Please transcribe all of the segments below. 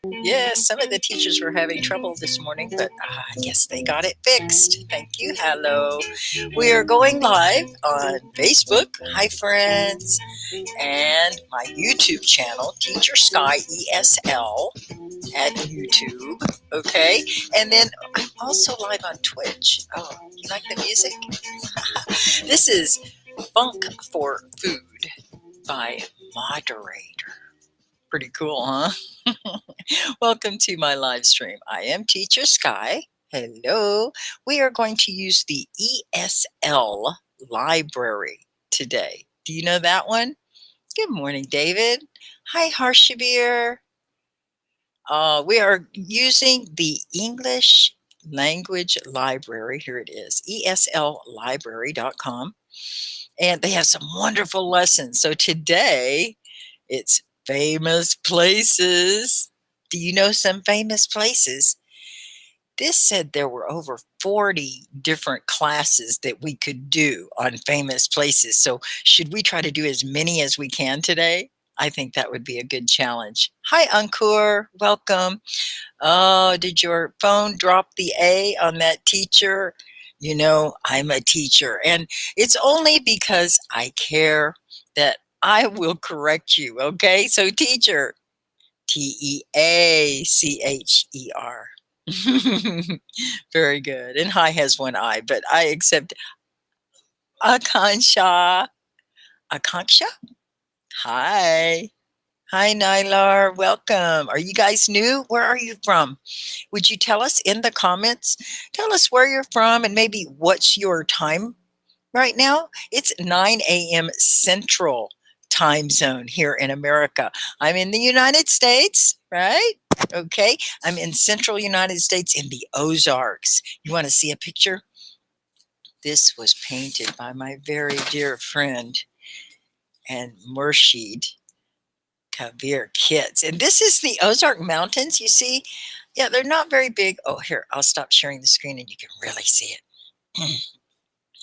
Yes, some of the teachers were having trouble this morning, but I guess they got it fixed. Thank you. Hello. We are going live on Facebook. Hi, friends. And my YouTube channel, TEACHERSkyESL at YouTube. Okay. And then I'm also live on Twitch. Oh, you like the music? This is Funk for Food by Moderator. Pretty cool, huh? Welcome to my live stream. I am Teacher Sky. Hello. We are going to use the ESL library today. Do you know that one? Good morning, David. Hi, Harshavir. We are using the English language library. Here it is, esllibrary.com. And they have some wonderful lessons. So today it's famous places. Do you know some famous places? This said there were over 40 different classes that we could do on famous places. So should we try to do as many as we can today? I think that would be a good challenge. Hi, Ankur. Welcome. Oh, did your phone drop the A on that teacher? You know, I'm a teacher, and it's only because I care that I will correct you, okay? So, teacher, Teacher. Very good. And hi has one I, but I accept Akansha. Akanksha? Hi. Hi, Nylar. Welcome. Are you guys new? Where are you from? Would you tell us in the comments? Tell us where you're from and maybe what's your time right now. It's 9 a.m. Central time zone here in America. I'm in the United States, right? Okay. I'm in Central United States in the Ozarks. You want to see a picture? This was painted by my very dear friend and Murshid Kabir Kids. And this is the Ozark Mountains, you see? Yeah, they're not very big. Oh, here, I'll stop sharing the screen and you can really see it.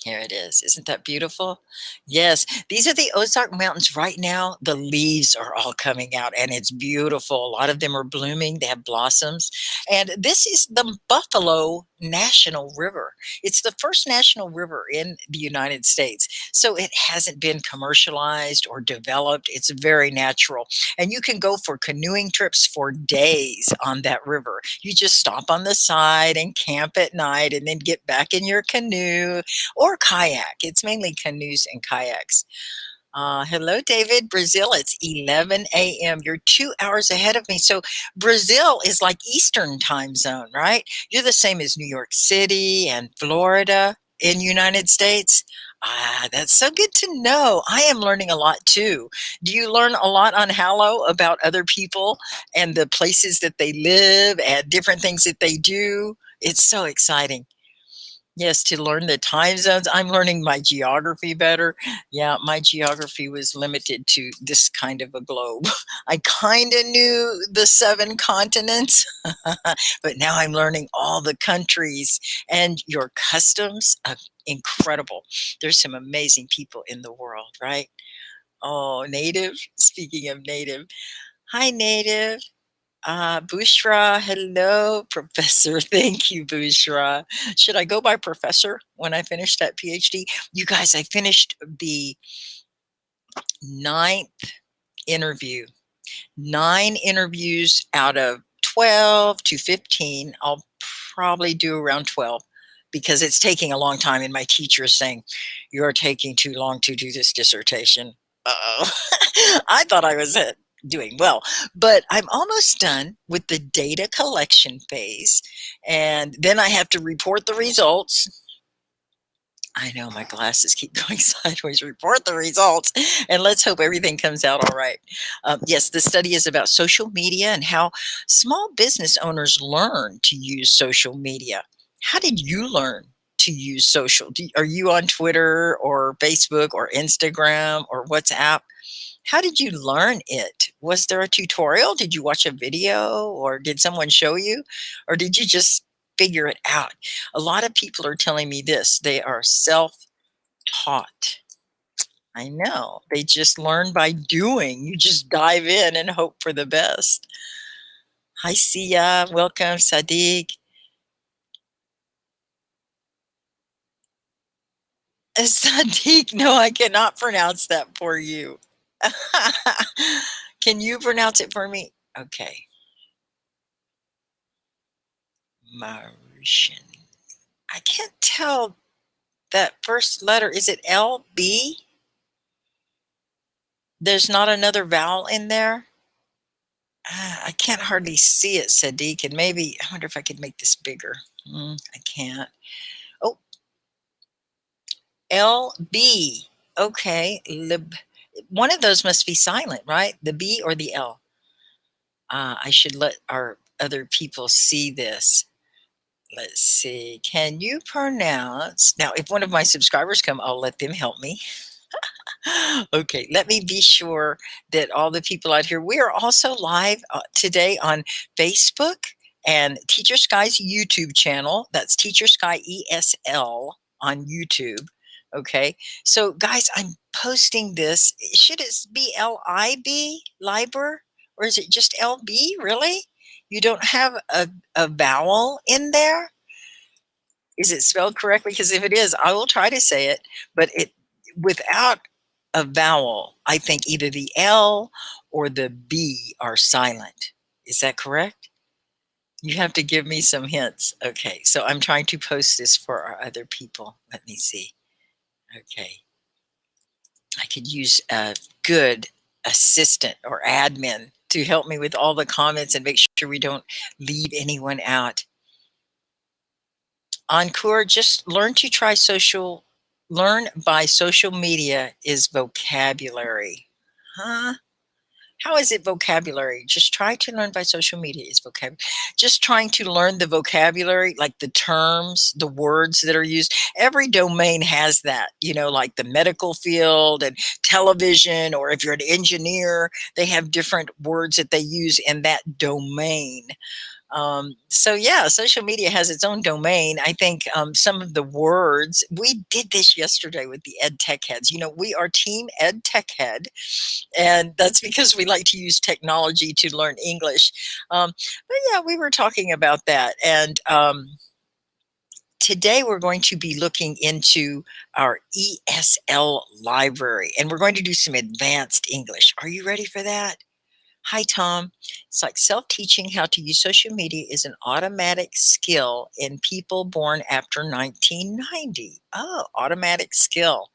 Here it is. Isn't that beautiful? Yes, these are the Ozark Mountains right now. The leaves are all coming out and it's beautiful. A lot of them are blooming. They have blossoms. And this is the Buffalo National River. It's the first national river in the United States. So it hasn't been commercialized or developed. It's very natural. And you can go for canoeing trips for days on that river. You just stop on the side and camp at night and then get back in your canoe or kayak. It's mainly canoes and kayaks. Hello, David. Brazil, it's 11 a.m. You're 2 hours ahead of me. So Brazil is like Eastern time zone, right? You're the same as New York City and Florida in United States. That's so good to know. I am learning a lot too. Do you learn a lot on Hallow about other people and the places that they live and different things that they do? It's so exciting. Yes, to learn the time zones. I'm learning my geography better. Yeah, my geography was limited to this kind of a globe. I kind of knew the 7 continents, but now I'm learning all the countries and your customs. Incredible. There's some amazing people in the world, right? Oh, Native. Speaking of Native. Hi, Native. Bushra, hello, Professor. Thank you, Bushra. Should I go by Professor when I finish that PhD? You guys, I finished the 9th interview. 9 interviews out of 12 to 15. I'll probably do around 12 because it's taking a long time. And my teacher is saying, you're taking too long to do this dissertation. Uh-oh. I thought I was doing well, but I'm almost done with the data collection phase. And then I have to report the results. I know my glasses keep going sideways. Report the results, and let's hope everything comes out all right. Yes, the study is about social media and how small business owners learn to use social media. How did you learn to use social? Are you on Twitter or Facebook or Instagram or WhatsApp? How did you learn it? Was there a tutorial? Did you watch a video or did someone show you? Or did you just figure it out? A lot of people are telling me this. They are self-taught. I know. They just learn by doing. You just dive in and hope for the best. Hi, Sia. Welcome, Sadiq. Sadiq, no, I cannot pronounce that for you. Can you pronounce it for me? Okay. Mauritian. I can't tell that first letter. Is it LB? There's not another vowel in there? I can't hardly see it, Sadiq, and maybe, I wonder if I could make this bigger. I can't. Oh, LB. Okay, lib. One of those must be silent, right? The B or the L. I should let our other people see this. Let's see. Can you pronounce? Now, if one of my subscribers come, I'll let them help me. Okay, let me be sure that all the people out here, we are also live today on Facebook and Teacher Sky's YouTube channel. That's Teacher Sky ESL on YouTube. Okay, so guys, I'm posting this. Should it be LIB, Liber, or is it just LB? Really? You don't have a vowel in there? Is it spelled correctly? Because if it is, I will try to say it, but it without a vowel, I think either the L or the B are silent. Is that correct? You have to give me some hints. Okay, so I'm trying to post this for our other people. Let me see. Okay. I could use a good assistant or admin to help me with all the comments and make sure we don't leave anyone out. Encore, just learn by social media is vocabulary. Huh? How is it vocabulary? Just try to learn by social media is vocabulary. Just trying to learn the vocabulary, like the terms, the words that are used. Every domain has that, like the medical field and television, or if you're an engineer, they have different words that they use in that domain. So yeah, social media has its own domain. I think some of the words, we did this yesterday with the ed tech heads. We are team ed tech head, and that's because we like to use technology to learn English. But yeah, we were talking about that. And today we're going to be looking into our ESL library, and we're going to do some advanced English. Are you ready for that? Hi, Tom. It's like self-teaching how to use social media is an automatic skill in people born after 1990. Oh, automatic skill.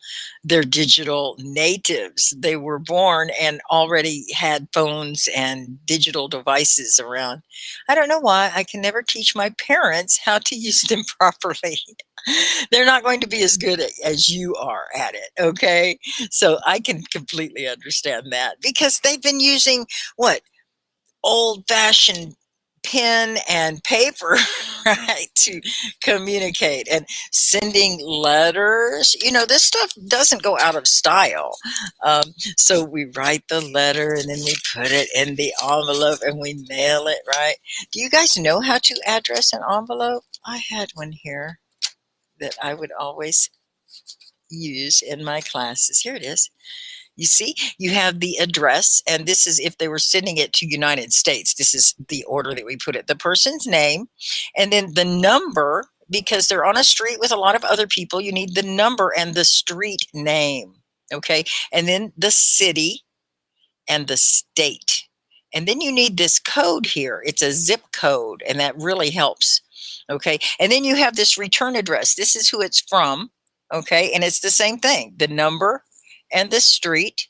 They're digital natives. They were born and already had phones and digital devices around. I don't know why I can never teach my parents how to use them properly. They're not going to be as good as you are at it, okay? So I can completely understand that because they've been using what? Old-fashioned pen and paper, right, to communicate and sending letters. This stuff doesn't go out of style. So we write the letter and then we put it in the envelope and we mail it, right? Do you guys know how to address an envelope? I had one here that I would always use in my classes. Here it is. You see, you have the address, and this is if they were sending it to United States. This is the order that we put it. The person's name, and then the number, because they're on a street with a lot of other people, you need the number and the street name, okay? And then the city and the state. And then you need this code here. It's a zip code, and that really helps, okay? And then you have this return address. This is who it's from, okay? And it's the same thing, the number and the street,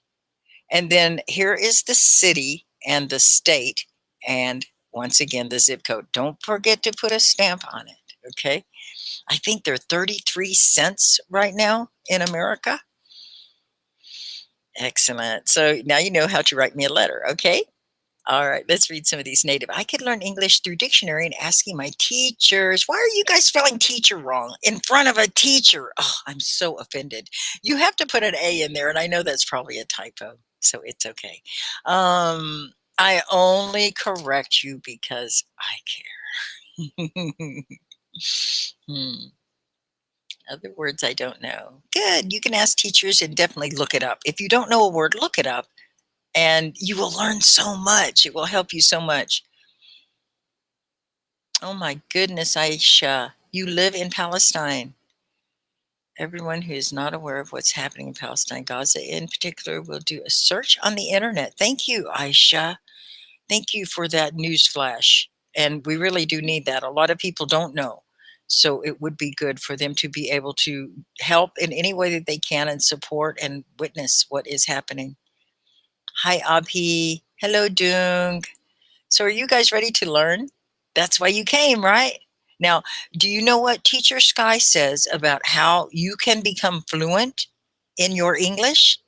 and then here is the city and the state, and once again, the zip code. Don't forget to put a stamp on it, okay? I think they're 33 cents right now in America. Excellent. So now you know how to write me a letter, okay? All right, let's read some of these native. I could learn English through dictionary and asking my teachers. Why are you guys spelling teacher wrong in front of a teacher? Oh, I'm so offended. You have to put an A in there, and I know that's probably a typo, so it's okay. I only correct you because I care. Other words I don't know. Good. You can ask teachers and definitely look it up. If you don't know a word, look it up. And you will learn so much. It will help you so much. Oh my goodness, Aisha, you live in Palestine. Everyone who is not aware of what's happening in Palestine, Gaza in particular, will do a search on the internet. Thank you, Aisha. Thank you for that news flash. And we really do need that. A lot of people don't know. So it would be good for them to be able to help in any way that they can and support and witness what is happening. Hi, Abhi. Hello, Dung. So are you guys ready to learn? That's why you came, right? Now, do you know what Teacher Sky says about how you can become fluent in your English?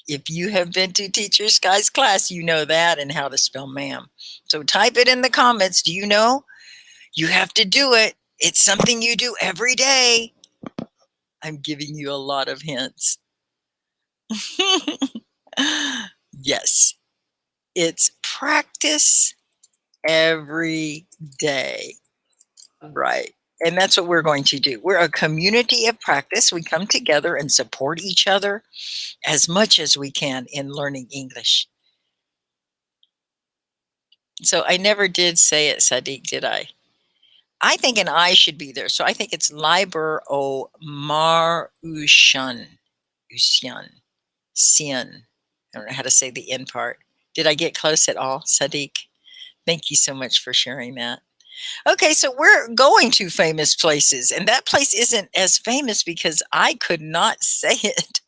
If you have been to Teacher Sky's class, you know that and how to spell ma'am. So type it in the comments. Do you know? You have to do it. It's something you do every day. I'm giving you a lot of hints. Yes, it's practice every day. Right. And that's what we're going to do. We're a community of practice. We come together and support each other as much as we can in learning English. So I never did say it, Sadiq, did I? I think an I should be there. So I think it's Liber o Mar Ushan. Usyan. Sian. I don't know how to say the end part. Did I get close at all, Sadiq? Thank you so much for sharing that. Okay, so we're going to famous places, and that place isn't as famous because I could not say it.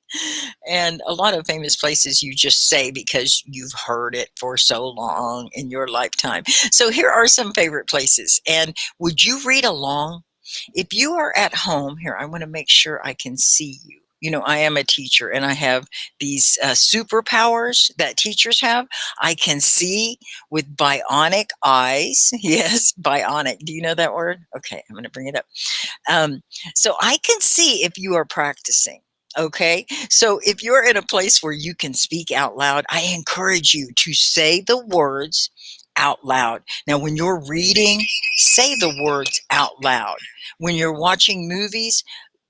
And a lot of famous places you just say because you've heard it for so long in your lifetime. So here are some favorite places. And would you read along? If you are at home, here, I want to make sure I can see you. You know, I am a teacher and I have these superpowers that teachers have. I can see with bionic eyes. Yes, bionic. Do you know that word? Okay, I'm going to bring it up. Um, so I can see if you are practicing. Okay, so if you're in a place where you can speak out loud, I encourage you to say the words out loud. Now, when you're reading, say the words out loud. When you're watching movies,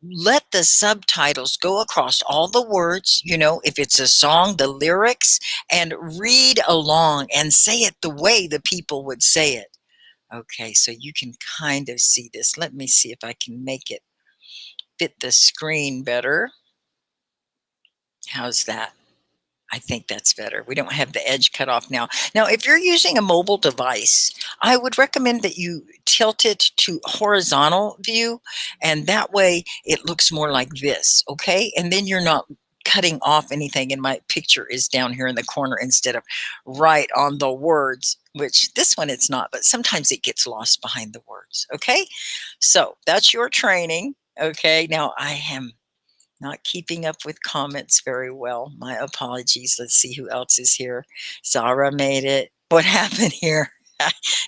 let the subtitles go across all the words, you know, if it's a song, the lyrics, and read along and say it the way the people would say it. Okay, so you can kind of see this. Let me see if I can make it fit the screen better. How's that? I think that's better. We don't have the edge cut off now. Now, if you're using a mobile device, I would recommend that you tilt it to horizontal view, and that way it looks more like this, okay? And then you're not cutting off anything, and my picture is down here in the corner instead of right on the words, which this one it's not, but sometimes it gets lost behind the words, okay? So that's your training, okay? Now I am not keeping up with comments very well. My apologies. Let's see who else is here. Zara made it. What happened here?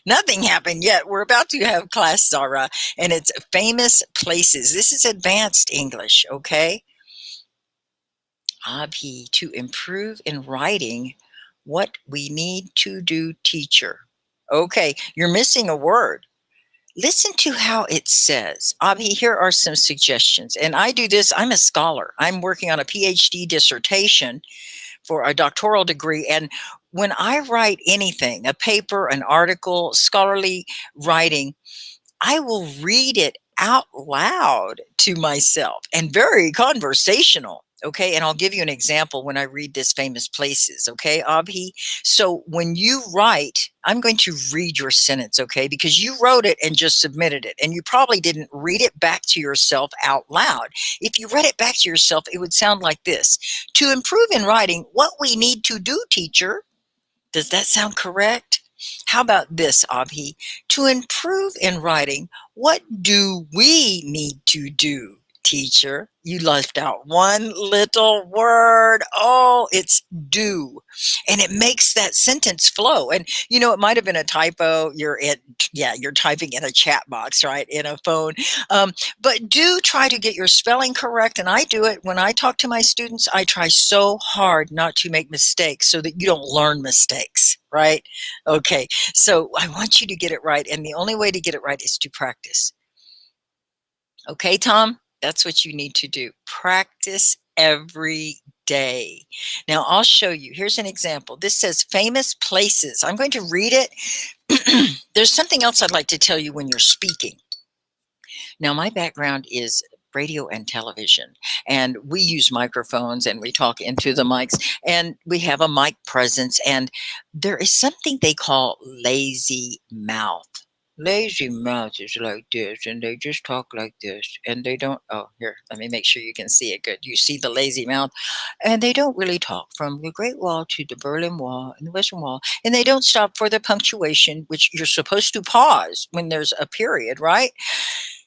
Nothing happened yet. We're about to have class, Zara, and it's famous places. This is advanced English, okay? Abhi, to improve in writing, what we need to do, teacher. Okay, you're missing a word. Listen to how it says. Abhi, here are some suggestions. And I do this, I'm a scholar. I'm working on a PhD dissertation for a doctoral degree. And when I write anything, a paper, an article, scholarly writing, I will read it out loud to myself and very conversational. Okay. And I'll give you an example when I read this famous places. Okay, Abhi. So when you write, I'm going to read your sentence. Okay. Because you wrote it and just submitted it. And you probably didn't read it back to yourself out loud. If you read it back to yourself, it would sound like this: to improve in writing, what we need to do, teacher. Does that sound correct? How about this, Abhi? To improve in writing, what do we need to do, teacher? You left out one little word. Oh, it's do. And it makes that sentence flow. And you know, it might have been a typo. You're typing in a chat box, right? In a phone. But do try to get your spelling correct. And I do it when I talk to my students. I try so hard not to make mistakes so that you don't learn mistakes, right? Okay. So I want you to get it right. And the only way to get it right is to practice. Okay, Tom? That's what you need to do. Practice every day. Now, I'll show you. Here's an example. This says famous places. I'm going to read it. There's something else I'd like to tell you when you're speaking. Now, my background is radio and television, and we use microphones and we talk into the mics, and we have a mic presence, and there is something they call lazy mouth. Lazy mouth is like this, and they just talk like this, and they don't. Oh, here, let me make sure you can see it good. You see the lazy mouth, and they don't really talk from the Great Wall to the Berlin Wall and the Western Wall, and they don't stop for the punctuation, which you're supposed to pause when there's a period, right?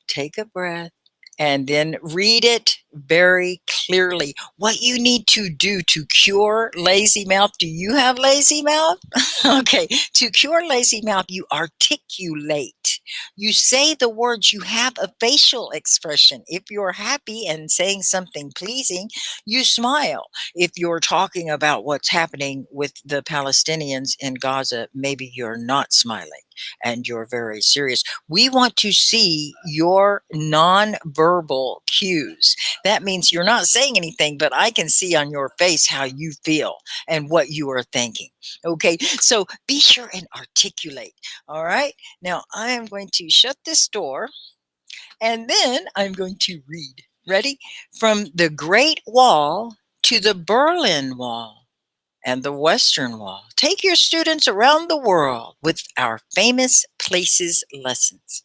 Take a breath and then read it very clearly. What you need to do to cure lazy mouth, do you have lazy mouth? Okay, to cure lazy mouth, you articulate. You say the words, you have a facial expression. If you're happy and saying something pleasing, you smile. If you're talking about what's happening with the Palestinians in Gaza, maybe you're not smiling and you're very serious. We want to see your nonverbal cues. That means you're not saying anything, but I can see on your face how you feel and what you are thinking. Okay, so be sure and articulate. All right, now I am going to shut this door and then I'm going to read. Ready? From the Great Wall to the Berlin Wall and the Western Wall. Take your students around the world with our famous places lessons.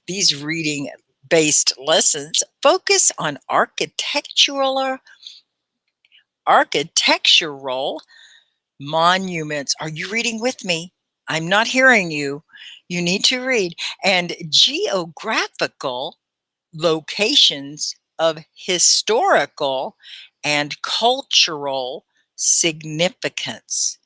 These reading based lessons focus on architectural monuments. Are you reading with me? I'm not hearing you. You need to read. And geographical locations of historical and cultural significance.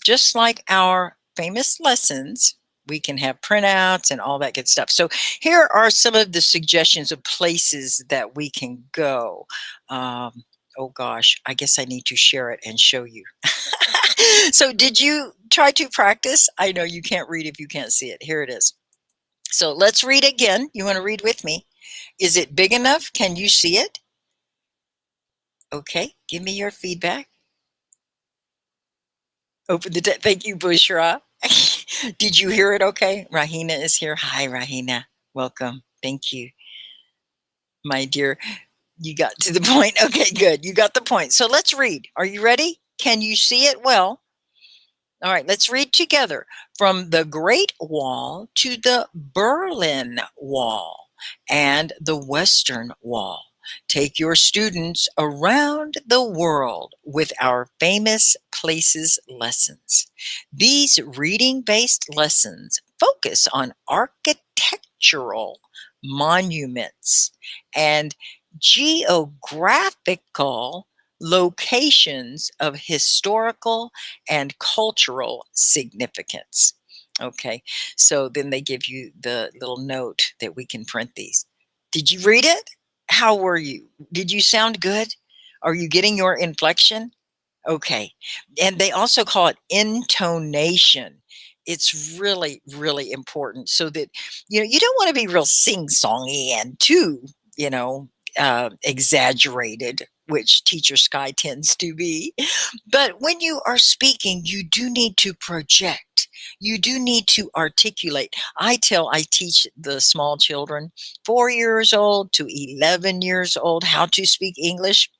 Just like our famous lessons, we can have printouts and all that good stuff. So here are some of the suggestions of places that we can go. Oh gosh, I guess I need to share it and show you. So did you try to practice? I know you can't read if you can't see it. Here it is. So let's read again. You want to read with me? Is it big enough? Can you see it? Okay, give me your feedback. Open the thank you, Bushra. Did you hear it okay? Rahina is here. Hi, Rahina. Welcome. Thank you, my dear. You got to the point. Okay, good. You got the point. So let's read. Are you ready? Can you see it well? All right, let's read together. From the Great Wall to the Berlin Wall and the Western Wall. Take your students around the world with our famous places lessons. These reading-based lessons focus on architectural monuments and geographical locations of historical and cultural significance. Okay, so then they give you the little note that we can print these. Did you read it? How were you? Did you sound good? Are you getting your inflection? Okay. And they also call it intonation. It's really, really important so that, you don't want to be real sing-songy and too, exaggerated, which Teacher Sky tends to be. But when you are speaking, you do need to project. You do need to articulate. I teach the small children, 4 years old to 11 years old, how to speak English.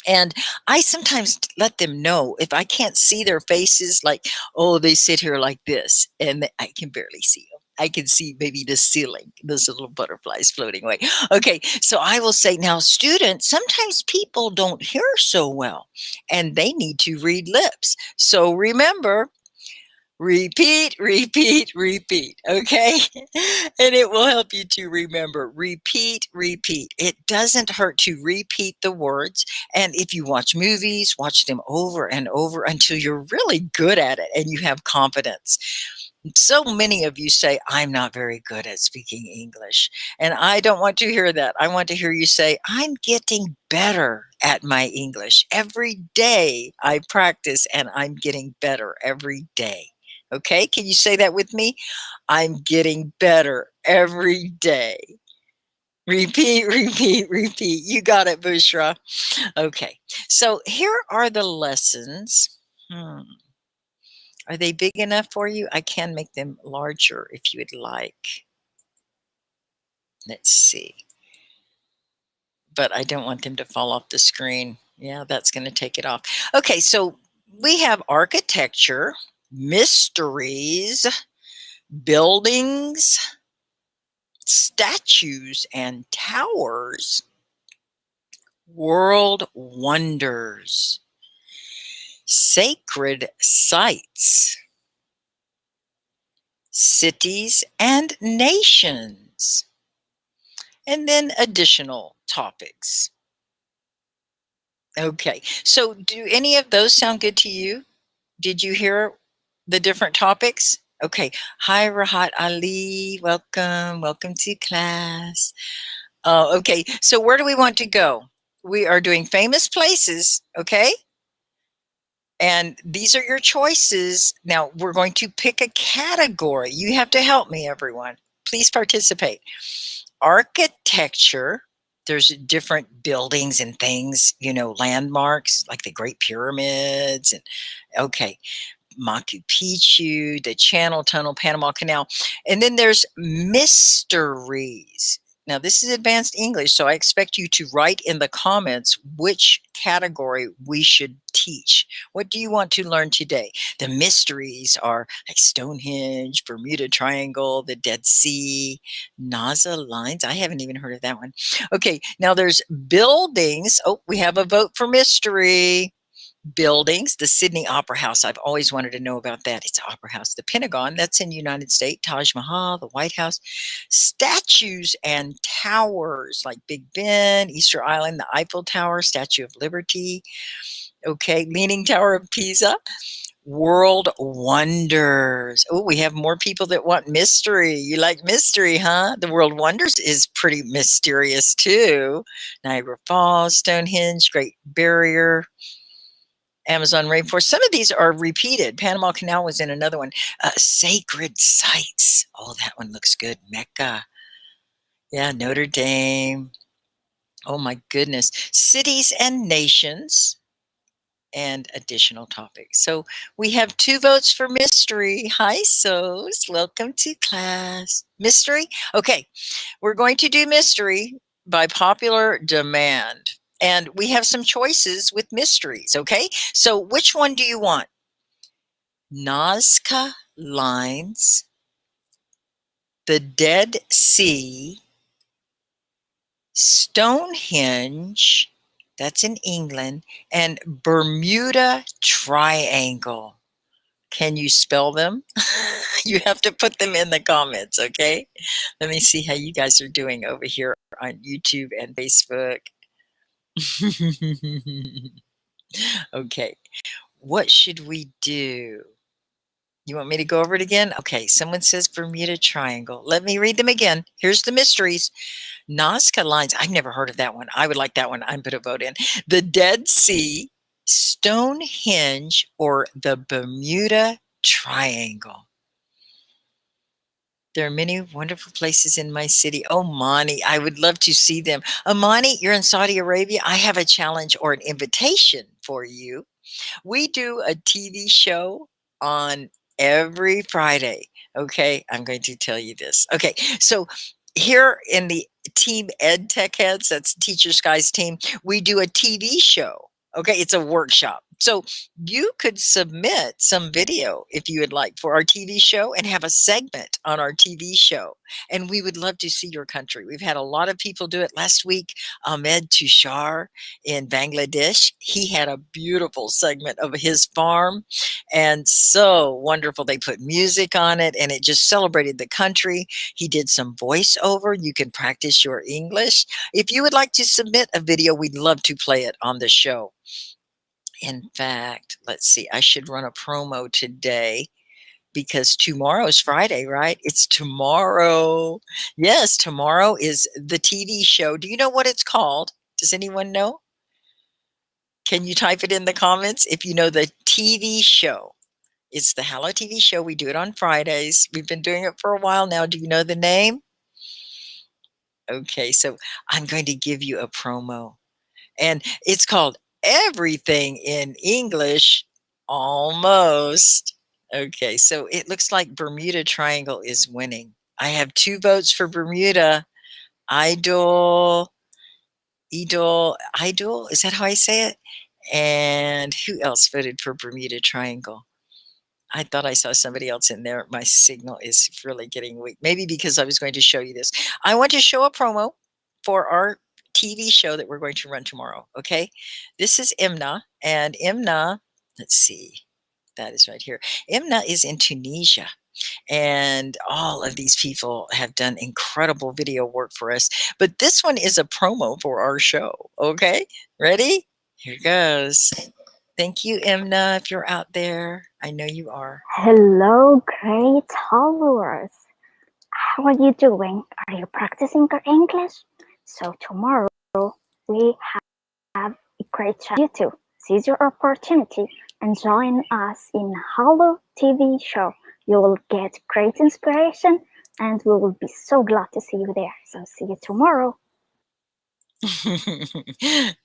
And I sometimes let them know if I can't see their faces, like, oh, they sit here like this, and I can barely see them. I can see maybe the ceiling, those little butterflies floating away. Okay, so I will say, now, students, sometimes people don't hear so well, and they need to read lips. So remember, repeat, repeat, repeat, okay? And it will help you to remember. Repeat, repeat. It doesn't hurt to repeat the words. And if you watch movies, watch them over and over until you're really good at it and you have confidence. So many of you say, I'm not very good at speaking English. And I don't want to hear that. I want to hear you say, I'm getting better at my English. Every day I practice and I'm getting better every day. Okay, can you say that with me? I'm getting better every day. Repeat, repeat, repeat. You got it, Bushra. Okay, so here are the lessons. Are they big enough for you? I can make them larger if you would like. Let's see. But I don't want them to fall off the screen. Yeah, that's going to take it off. Okay, so we have architecture, mysteries, buildings, statues and towers, world wonders, sacred sites, cities and nations, and then additional topics. Okay, so do any of those sound good to you? Did you hear the different topics? Okay. Hi, Rahat Ali. Welcome. Welcome to class. Okay. So where do we want to go? We are doing famous places. Okay. And these are your choices. Now we're going to pick a category. You have to help me, everyone. Please participate. Architecture. There's different buildings and things, you know, landmarks like the Great Pyramids. And okay. Machu Picchu, the Channel Tunnel, Panama Canal. And then there's mysteries. Now, this is advanced English, so I expect you to write in the comments which category we should teach. What do you want to learn today? The mysteries are like Stonehenge, Bermuda Triangle, the Dead Sea, NASA lines. I haven't even heard of that one. Okay, now there's buildings. Oh, we have a vote for mystery. Buildings, the Sydney Opera House. I've always wanted to know about that. It's an opera house. The Pentagon, that's in the United States. Taj Mahal, the White House. Statues and towers like Big Ben, Easter Island, the Eiffel Tower, Statue of Liberty. Okay, Leaning Tower of Pisa. World wonders. Oh, we have more people that want mystery. You like mystery, huh? The world wonders is pretty mysterious too. Niagara Falls, Stonehenge, Great Barrier, Amazon rainforest. Some of these are repeated. Panama Canal was in another one. Sacred sites. Oh, that one looks good. Mecca. Yeah, Notre Dame. Oh my goodness. Cities and nations and additional topics. So we have 2 votes for mystery. Hi, Sos. Welcome to class. Mystery? Okay, we're going to do mystery by popular demand. And we have some choices with mysteries, okay? So which one do you want? Nazca Lines, the Dead Sea, Stonehenge, that's in England, and Bermuda Triangle. Can you spell them? You have to put them in the comments, okay? Let me see how you guys are doing over here on YouTube and Facebook. Okay, what should we do? You want me to go over it again? Okay, someone says Bermuda Triangle. Let me read them again. Here's the mysteries. Nazca Lines. I've never heard of that one. I would like that one. I'm going to vote in. The Dead Sea, Stonehenge, or the Bermuda Triangle. There are many wonderful places in my city. Oh, Mani, I would love to see them. Amani, you're in Saudi Arabia. I have a challenge or an invitation for you. We do a TV show on every Friday. Okay, I'm going to tell you this. Okay, so here in the Team Ed Tech Heads, that's Teacher Sky's team, we do a TV show. Okay, it's a workshop. So you could submit some video if you would like for our TV show and have a segment on our TV show. And we would love to see your country. We've had a lot of people do it. Last week, Ahmed Tushar in Bangladesh, he had a beautiful segment of his farm and so wonderful. They put music on it and it just celebrated the country. He did some voiceover. You can practice your English. If you would like to submit a video, we'd love to play it on the show. In fact, let's see, I should run a promo today because tomorrow is Friday, right? It's tomorrow. Yes, tomorrow is the TV show. Do you know what it's called? Does anyone know? Can you type it in the comments if you know the TV show? It's the Hello TV show. We do it on Fridays. We've been doing it for a while now. Do you know the name? Okay, so I'm going to give you a promo. And it's called Everything in English Almost. Okay, so it looks like Bermuda Triangle is winning. I have 2 votes for Bermuda. Idol, Idol, is that how I say it? And who else voted for Bermuda Triangle? I thought I saw somebody else in there. My signal is really getting weak. Maybe because I was going to show you this. I want to show a promo for our TV show that we're going to run tomorrow. Okay. This is Imna, and Imna, let's see, that is right here. Imna is in Tunisia. And all of these people have done incredible video work for us. But this one is a promo for our show. Okay. Ready? Here goes. Thank you, Imna, if you're out there. I know you are. Hello, great followers. How are you doing? Are you practicing your English? So tomorrow we have a great chance. You too. Seize your opportunity and join us in Hello TV show. You will get great inspiration and we will be so glad to see you there. So see you tomorrow.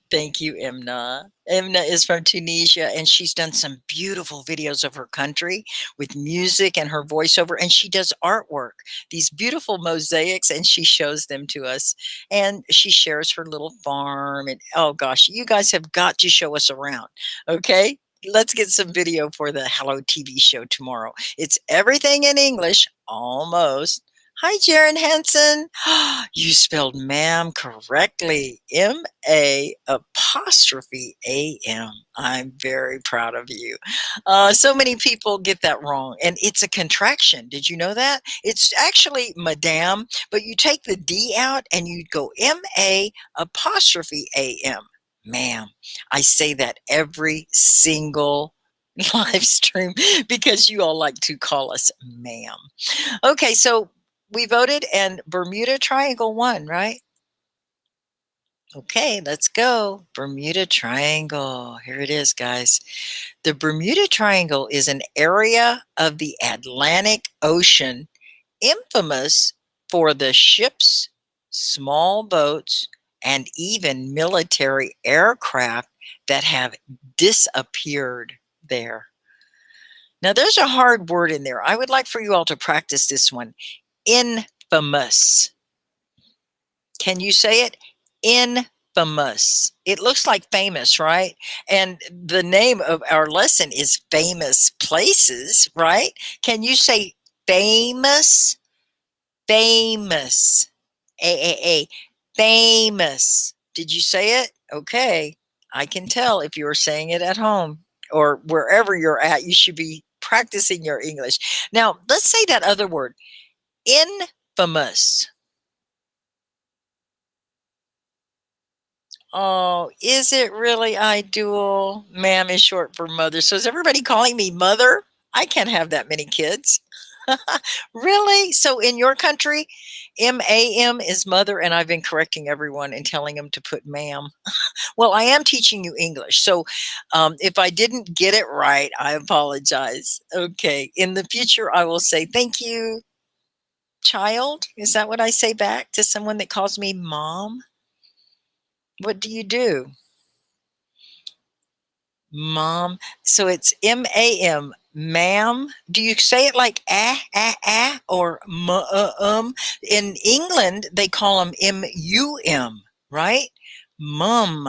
Thank you, Imna. Imna is from Tunisia, and she's done some beautiful videos of her country with music and her voiceover, and she does artwork, these beautiful mosaics, and she shows them to us. And she shares her little farm. And oh gosh, you guys have got to show us around. Okay. Let's get some video for the Hello TV show tomorrow. It's everything in English, almost. Hi, Jaron Hansen. You spelled ma'am correctly. M-A apostrophe A-M. I'm very proud of you. So many people get that wrong, and it's a contraction. Did you know that? It's actually madame, but you take the D out and you go M-A apostrophe A-M. Ma'am. I say that every single live stream because you all like to call us ma'am. Okay, so we voted and Bermuda Triangle won, right? Okay, let's go. Bermuda Triangle. Here it is, guys. The Bermuda Triangle is an area of the Atlantic Ocean infamous for the ships, small boats, and even military aircraft that have disappeared there. Now, there's a hard word in there. I would like for you all to practice this one. Infamous. Can you say it? Infamous. It looks like famous, right? And the name of our lesson is Famous Places, right? Can you say famous? Famous. A. Famous. Did you say it? Okay. I can tell if you are saying it at home or wherever you're at, you should be practicing your English. Now, let's say that other word. Infamous. Oh, is it really ideal? Ma'am is short for mother. So is everybody calling me mother? I can't have that many kids. Really? So in your country, M-A-M is mother, and I've been correcting everyone and telling them to put ma'am. Well, I am teaching you English. So if I didn't get it right, I apologize. Okay. In the future, I will say thank you, child. Is that what I say back to someone that calls me mom? What do you do? Mom. So it's M-A-M, ma'am. Do you say it like or In England, they call them M-U-M, right? Mum.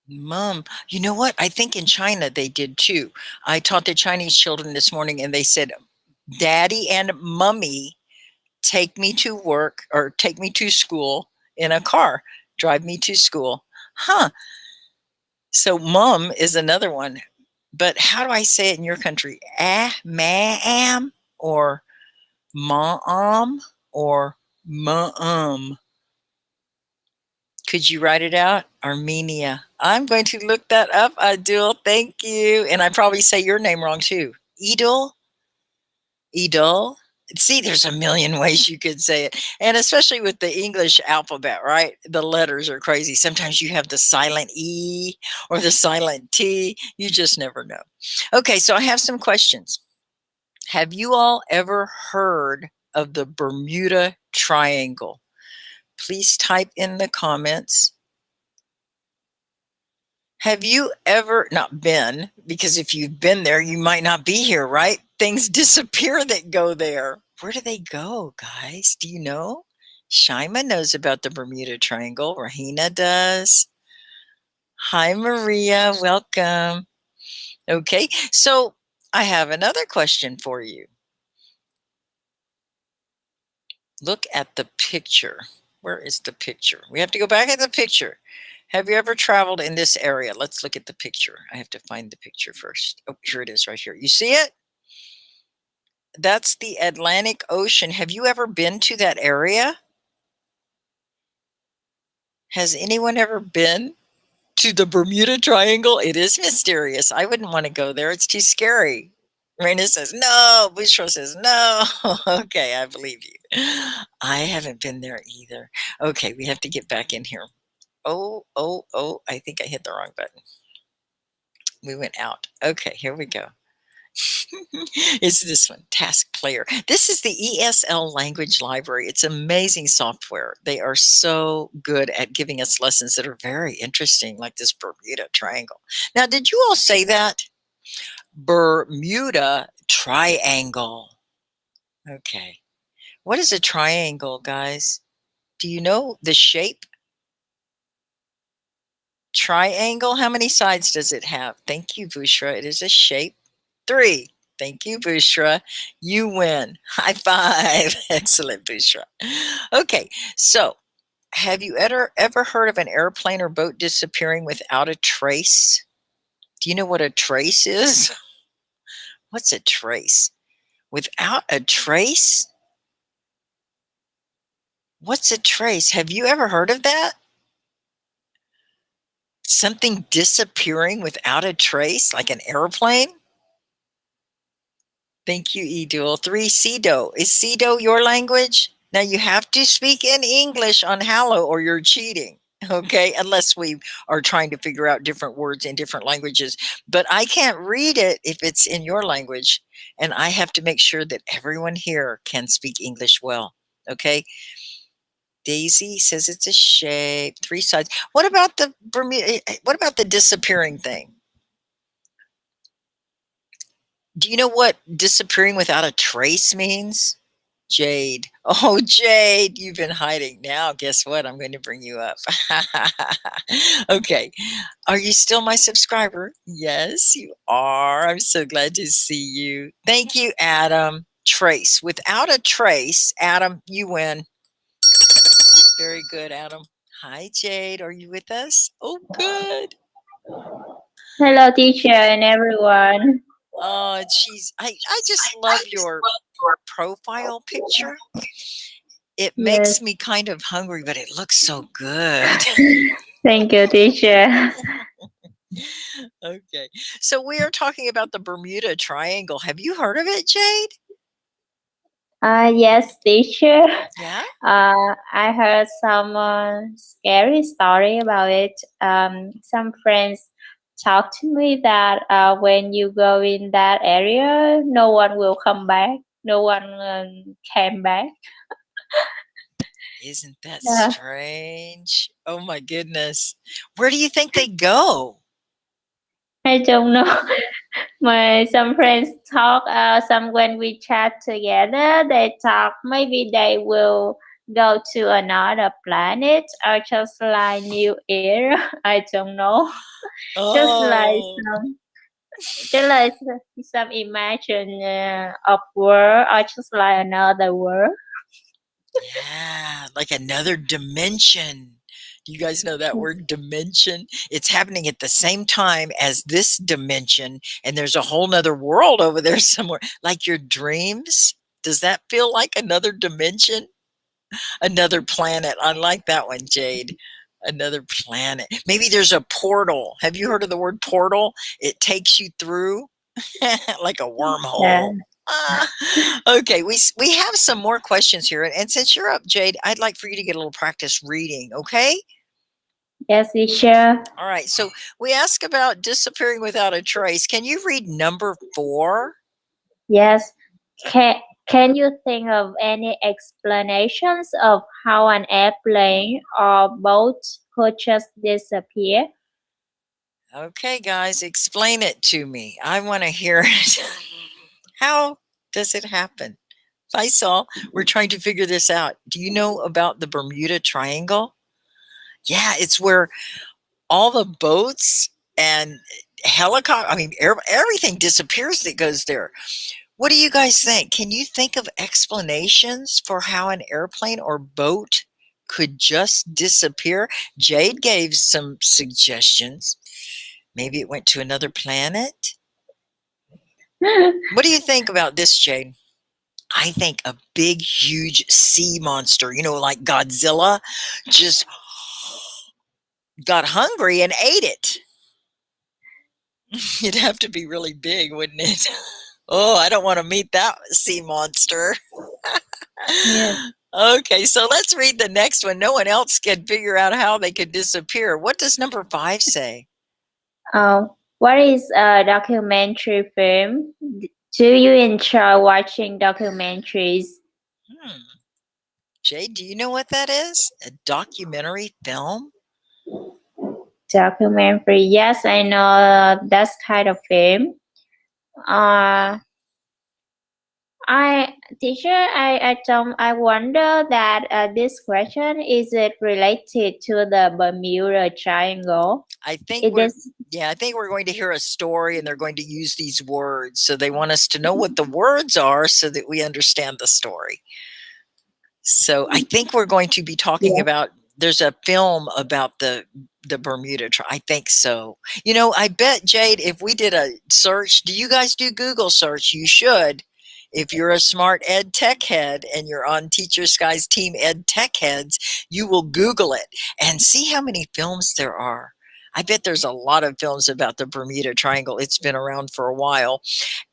Mum. You know what? I think in China they did too. I taught the Chinese children this morning and they said, Daddy and Mummy take me to work or take me to school in a car, drive me to school. Huh. So mum is another one. But how do I say it in your country? Ma'am or ma'am or ma'am? Could you write it out? Armenia. I'm going to look that up, Adil. Thank you. And I probably say your name wrong too. Edel? Edel? See, there's a million ways you could say it. And especially with the English alphabet, right? The letters are crazy. Sometimes you have the silent E or the silent T. You just never know. Okay, so I have some questions. Have you all ever heard of the Bermuda Triangle? Please type in the comments. Have you ever not been, because if you've been there, you might not be here, right? Things disappear that go there. Where do they go, guys? Do you know? Shima knows about the Bermuda Triangle. Rahina does. Hi, Maria. Welcome. Okay, so I have another question for you. Look at the picture. Where is the picture? We have to go back at the picture. Have you ever traveled in this area? Let's look at the picture. I have to find the picture first. Oh, here it is right here. You see it? That's the Atlantic Ocean. Have you ever been to that area? Has anyone ever been to the Bermuda Triangle? It is mysterious. I wouldn't want to go there. It's too scary. Raina says, no. Bushra says, no. Okay, I believe you. I haven't been there either. Okay, we have to get back in here. Oh, I think I hit the wrong button. We went out. Okay, here we go. It's this one, Task Player. This is the ESL language library. It's amazing software. They are so good at giving us lessons that are very interesting, like this Bermuda Triangle. Now, did you all say that? Bermuda Triangle. Okay. What is a triangle, guys? Do you know the shape? Triangle, how many sides does it have? Thank you, Bushra. It is a shape. 3. Thank you, Bushra. You win. High five. Excellent, Bushra. Okay, so have you ever heard of an airplane or boat disappearing without a trace? Do you know what a trace is? What's a trace? Without a trace? What's a trace? Have you ever heard of that? Something disappearing without a trace, like an airplane? Thank you, Edul. 3, Cedo. Is Cedo your language? Now you have to speak in English on Hallo or you're cheating. Okay, unless we are trying to figure out different words in different languages. But I can't read it if it's in your language. And I have to make sure that everyone here can speak English well. Okay. Daisy says it's a shape, 3 sides. What about the Bermuda? What about the disappearing thing? Do you know what disappearing without a trace means? Jade. Oh, Jade, you've been hiding. Now, guess what? I'm going to bring you up. Okay. Are you still my subscriber? Yes, you are. I'm so glad to see you. Thank you, Adam. Trace. Without a trace, Adam, you win. Very good, Adam. Hi, Jade. Are you with us? Oh, good. Hello, teacher and everyone. Oh, I just love your profile picture. It Yes, makes me kind of hungry, but it looks so good. thank you, teacher. Okay. So we are talking about the Bermuda Triangle. Have you heard of it, Jade? Yes, teacher. Yeah? I heard some scary story about it. Some friends talked to me that when you go in that area, no one will come back. No one came back. Isn't that Uh, strange? Oh my goodness. Where do you think they go? I don't know. My some friends talk. Some when we chat together, they talk. Maybe they will go to another planet or just like new era. I don't know. Just like Oh, some, just like some imagine of world or just like another world. yeah, like another dimension. Do you guys know that word dimension? It's happening at the same time as this dimension, and there's a whole nother world over there somewhere. Like your dreams. Does that feel like another dimension? Another planet. I like that one, Jade. Another planet. Maybe there's a portal. Have you heard of the word portal? It takes you through like a Yeah. wormhole. Ah, okay, we have some more questions here, and since you're up, Jade, I'd like for you to get a little practice reading. Okay. Yes, teacher. All right. So we ask about disappearing without a trace. Can you read number 4? Yes. Can you think of any explanations of how an airplane or boat could just disappear? Okay, guys, explain it to me. I want to hear it. How does it happen? Faisal, we're trying to figure this out. Do you know about the Bermuda Triangle? Yeah, it's where all the boats and helicopter, I mean, everything disappears that goes there. What do you guys think? Can you think of explanations for how an airplane or boat could just disappear? Jade gave some suggestions. Maybe it went to another planet. What do you think about this, Jade? I think a big, huge sea monster, like Godzilla, just got hungry and ate it. It'd have to be really big, wouldn't it? Oh, I don't want to meet that sea monster. Yeah. Okay, so let's read the next one. No one else can figure out how they could disappear. What does number 5 say? What is a documentary film? Do you enjoy watching documentaries? Jade, do you know what that is? A documentary film? Documentary. Yes, I know that kind of film. I wonder that this question, is it related to the Bermuda Triangle? I think I think we're going to hear a story and they're going to use these words. So they want us to know what the words are so that we understand the story. So I think we're going to be talking about, there's a film about the Bermuda Triangle. I think so. I bet, Jade, if we did a search, do you guys do Google search? You should. If you're a smart ed tech head and you're on Teacher Sky's team ed tech heads, you will Google it and see how many films there are. I bet there's a lot of films about the Bermuda Triangle. It's been around for a while.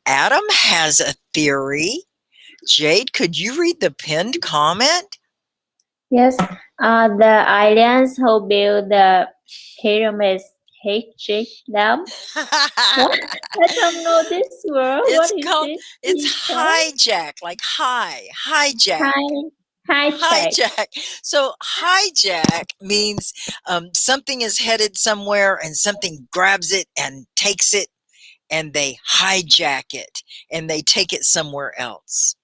Adam has a theory. Jade, could you read the pinned comment? Yes. The aliens who built the pyramids hate them. What? I don't know this word. What is this? It's hijack, like hijack. Hijack. So hijack means something is headed somewhere and something grabs it and takes it and they hijack it and they take it somewhere else.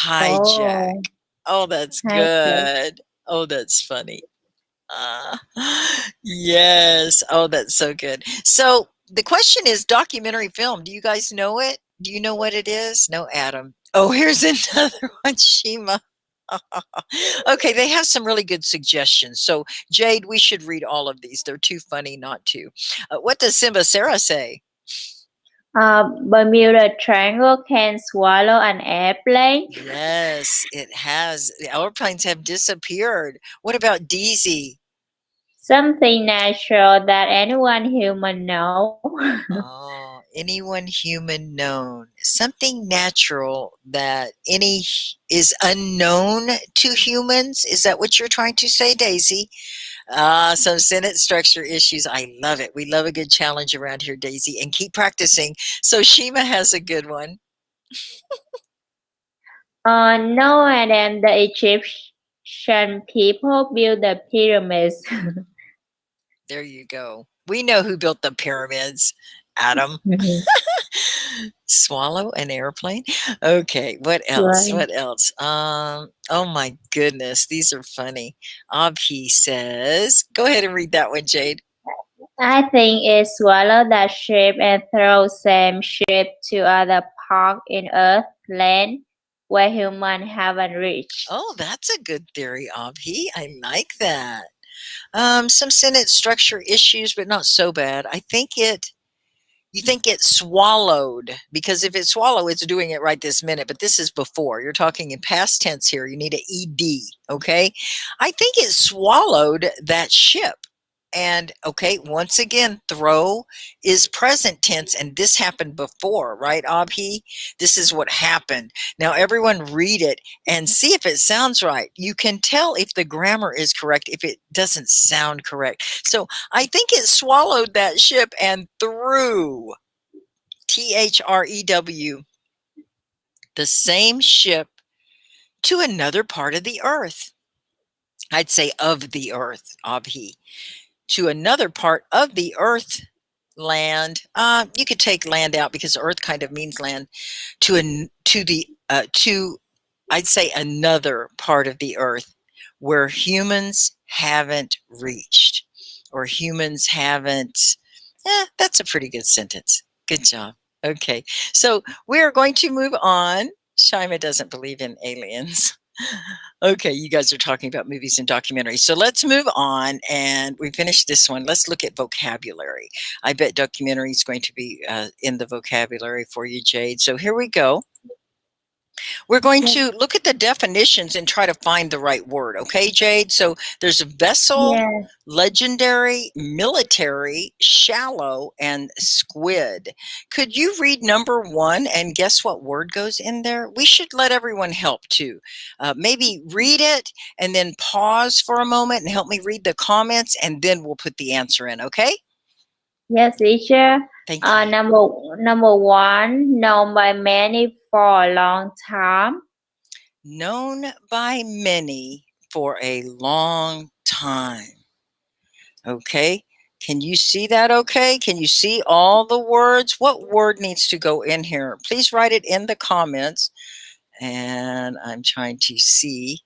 Hijack. Oh, that's good. Oh, that's funny. Yes. Oh, that's so good. So the question is documentary film. Do you guys know it? Do you know what it is? No, Adam. Oh, here's another one, Shima. Okay, they have some really good suggestions. So, Jade, we should read all of these. They're too funny not to. What does Simba Sarah say? Bermuda Triangle can swallow an airplane. Yes, it has. The airplanes have disappeared. What about DZ? Something natural that anyone human know. Oh, anyone human known. Something natural that any is unknown to humans. Is that what you're trying to say, Daisy? Some sentence structure issues. I love it. We love a good challenge around here, Daisy, and keep practicing. So Shima has a good one. No, and then the Egyptian people built the pyramids. There you go. We know who built the pyramids, Adam. Swallow an airplane. Okay, what else? Right. What else? Oh my goodness, these are funny. Abhi says, go ahead and read that one, Jade. I think it swallow that ship and throw same ship to other park in Earth land where human haven't reached. Oh, that's a good theory, Abhi. I like that. Some sentence structure issues, but not so bad. You think it swallowed, because if it swallow, it's doing it right this minute, but this is before. You're talking in past tense here. You need an ED, okay? I think it swallowed that ship. And okay, once again, throw is present tense, and this happened before, right, Abhi? This is what happened. Now, everyone read it and see if it sounds right. You can tell if the grammar is correct if it doesn't sound correct. So I think it swallowed that ship and threw, THREW, the same ship to another part of the earth. I'd say of the earth, Abhi. To another part of the earth Land. You could take land out because earth kind of means land. To I'd say another part of the earth where humans haven't reached, or humans haven't. That's a pretty good sentence. Good job. Okay, so we are going to move on. Shima doesn't believe in aliens. Okay, you guys are talking about movies and documentaries. So let's move on, and we finished this one. Let's look at vocabulary. I bet documentary is going to be in the vocabulary for you, Jade. So here we go. We're going Yes. to look at the definitions and try to find the right word. Okay, Jade? So there's a vessel, Yes. legendary, military, shallow, and squid. Could you read number 1 and guess what word goes in there? We should let everyone help too. Maybe read it and then pause for a moment and help me read the comments, and then we'll put the answer in, okay? Yes, teacher. Thank you. Number one, known by many for a long time. Known by many for a long time. Okay. Can you see that okay? Can you see all the words? What word needs to go in here? Please write it in the comments. And I'm trying to see.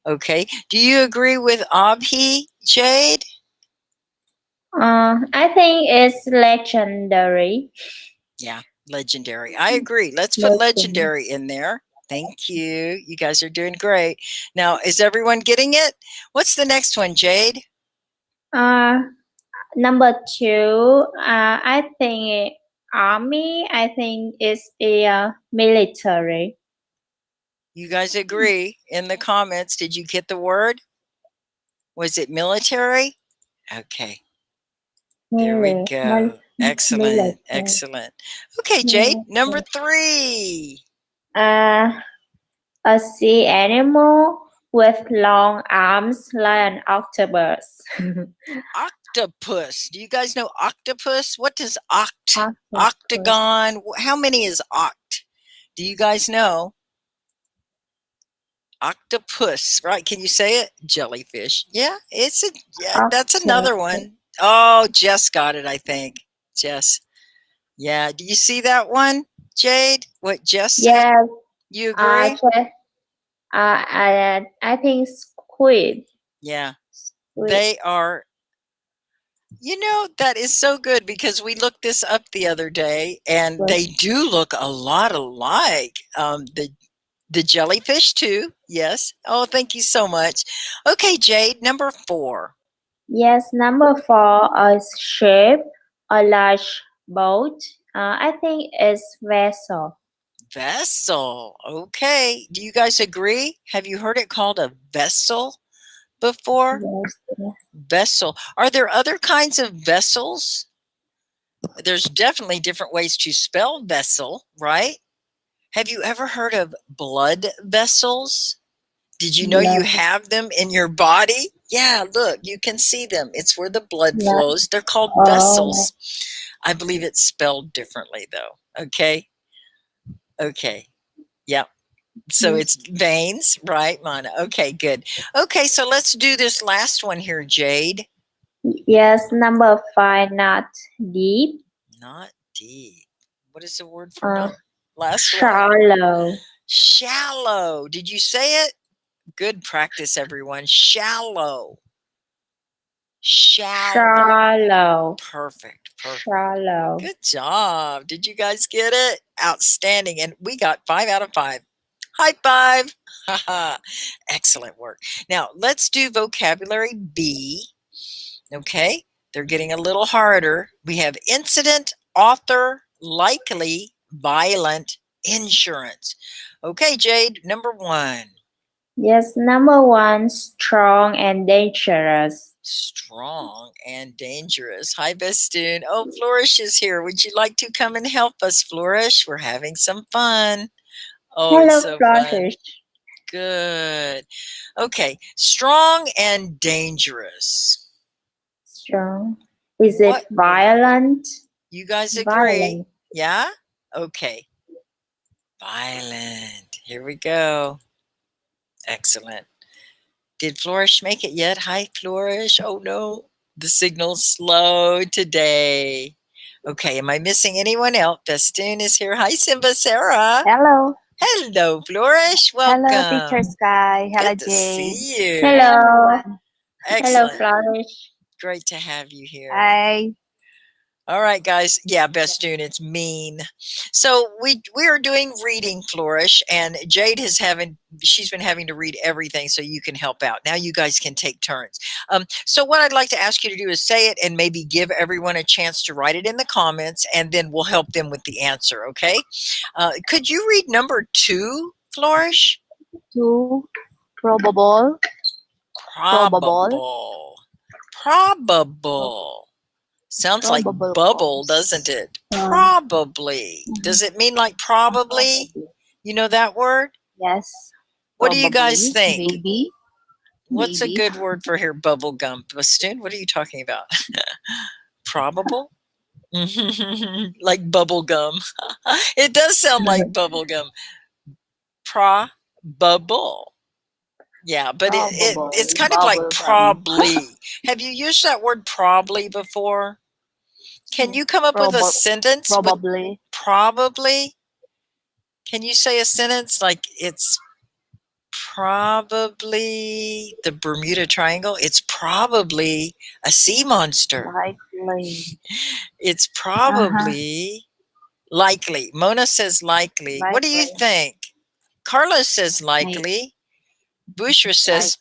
Okay. Do you agree with Abhi, Jade? I think it's legendary. Yeah, legendary. I agree. Let's put legendary in there. Thank you. You guys are doing great. Now, is everyone getting it? What's the next one, Jade? Number two, I think army. I think it's a military. You guys agree in the comments. Did you get the word? Was it military? Okay. There we go. Excellent. Military. Excellent. Okay, Jade, number 3. A sea animal with long arms like an octopus. Octopus. Do you guys know octopus? What does Octopus. octagon? How many is oct? Do you guys know? Octopus, right? Can you say it? Jellyfish. Yeah, that's another one. Oh, Jess got it, I think. Jess. Yeah. Do you see that one, Jade? What Jess said? Yes. You agree? I think squid. Yeah. Squid. They are. You know, that is so good because we looked this up the other day, and they do look a lot alike. The jellyfish too. Yes. Oh, thank you so much. Okay, Jade, number 4. Yes, number 4 is ship, a large boat. I think it's vessel. Vessel. Okay. Do you guys agree? Have you heard it called a vessel before? Yes. Vessel. Are there other kinds of vessels? There's definitely different ways to spell vessel, right? Have you ever heard of blood vessels? Did you know you have them in your body? Yeah, look, you can see them. It's where the blood flows. They're called vessels. I believe it's spelled differently, though. Okay. Okay. Yep. So it's veins, right, Mana? Okay, good. Okay, so let's do this last one here, Jade. Yes, number 5, not deep. Not deep. What is the word for not? Last one. Shallow. Shallow. Did you say it? Good practice, everyone. Shallow. Shallow. Perfect. Shallow. Good job. Did you guys get it? Outstanding. And we got 5 out of 5. High five. Excellent work. Now let's do vocabulary B. Okay. They're getting a little harder. We have incident, author, likely, violent, insurance. Okay, Jade, number 1. Yes, number 1, strong and dangerous. Strong and dangerous. Hi, Bestoon. Oh, Flourish is here. Would you like to come and help us, Flourish? We're having some fun. Oh, Hello, it's so fun. Good. Okay. Strong and dangerous. Strong. Is it violent? You guys agree? Violent. Yeah? Okay. Violent. Here we go. Excellent. Did Flourish make it yet? Hi, Flourish. Oh, no. The signal's slow today. Okay, am I missing anyone else? Bestune is here. Hi, Simba Sarah. Hello. Hello, Flourish. Hello, Teacher Welcome. Sky. Hello, Good to Jade. see you. Hi, Hello. everyone. Hello, Excellent. Flourish. Great to have you here. Hi. All right, guys. Yeah, Bestune, it's mean. So we are doing reading, Flourish, and Jade she's been having to read everything, so you can help out. Now you guys can take turns. So what I'd like to ask you to do is say it and maybe give everyone a chance to write it in the comments, and then we'll help them with the answer. Okay? Could you read number 2, Flourish? 2. Probable. Probable. Probable. Sounds like Probable bubble, cause. doesn't it? Probably. Does it mean like probably? You know that word? Yes. What do you guys Probably. think? Maybe. What's a Maybe. good word for here? Bubble gum. Bastun, what are you talking about? Probable? Like bubble gum. It does sound like bubble gum. Probable. Yeah, but Probable. it's kind of like Bubble gum. probably. Have you used that word probably before? Can you come up with a sentence with Probably. probably? Can you say a sentence like it's probably the Bermuda Triangle? It's probably a sea monster. Likely. It's probably likely. Mona says likely. What do you Likely. think? Carlos says likely. Bushra says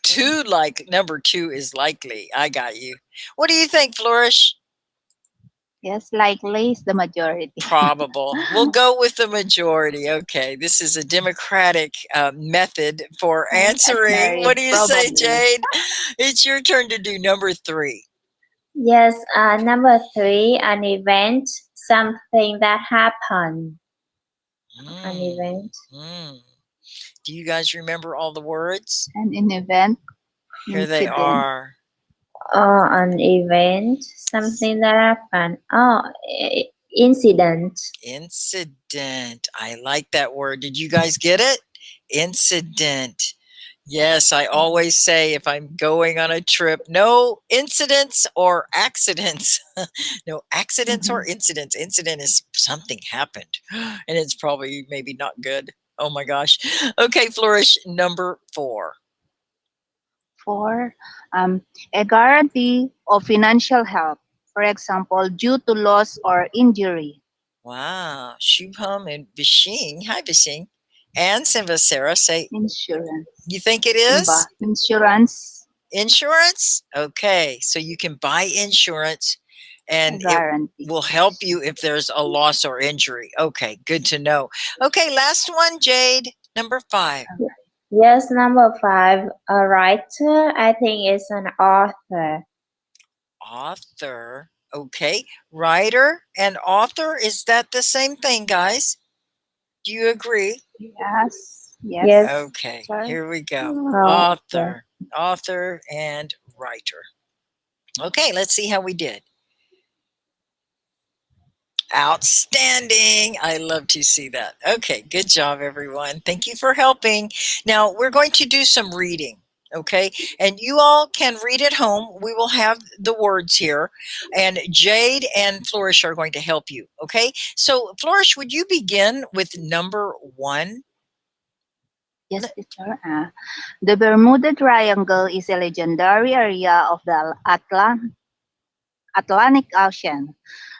Likely. number 2 is likely. I got you. What do you think, Flourish? Yes, likely is the majority. Probable. We'll go with the majority. Okay, this is a democratic method for answering. What do you say, Jade? It's your turn to do number 3. Yes, number 3, an event, something that happened. An event. Do you guys remember all the words? An event. Here they are. An event, something that happened. Incident. Incident. I like that word. Did you guys get it? Incident. Yes, I always say if I'm going on a trip, no incidents or accidents. No accidents or incidents. Incident is something happened, and it's probably maybe not good. Oh my gosh. Okay, Flourish, number 4. 4. A guarantee of financial help, for example, due to loss or injury. Wow. Shubham and Bishing. Hi, Bishing. And Simba Sarah say, Insurance. you think it is? Simba. Insurance. Insurance? Okay. So you can buy insurance and it will help you if there's a loss or injury. Okay. Good to know. Okay. Last one, Jade. Number 5. Yes, number 5, a writer. I think it's an author. Author. Okay. Writer and author. Is that the same thing, guys? Do you agree? Yes. Yes. Okay. Sorry. Here we go. Author. Author and writer. Okay. Let's see how we did. Outstanding. I love to see that. Okay, good job, everyone. Thank you for helping. Now, we're going to do some reading, okay? And you all can read at home. We will have the words here, and Jade and Flourish are going to help you, okay? So, Flourish, would you begin with number 1? Yes, teacher. The Bermuda Triangle is a legendary area of the Atlantic Ocean.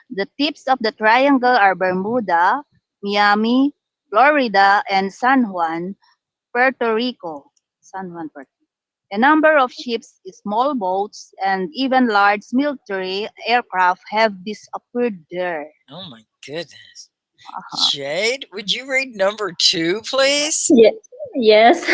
The tips of the triangle are Bermuda, Miami, Florida, and San Juan, Puerto Rico. A number of ships, small boats, and even large military aircraft have disappeared there. Oh my goodness. Jade, would you read number 2, please? Yes.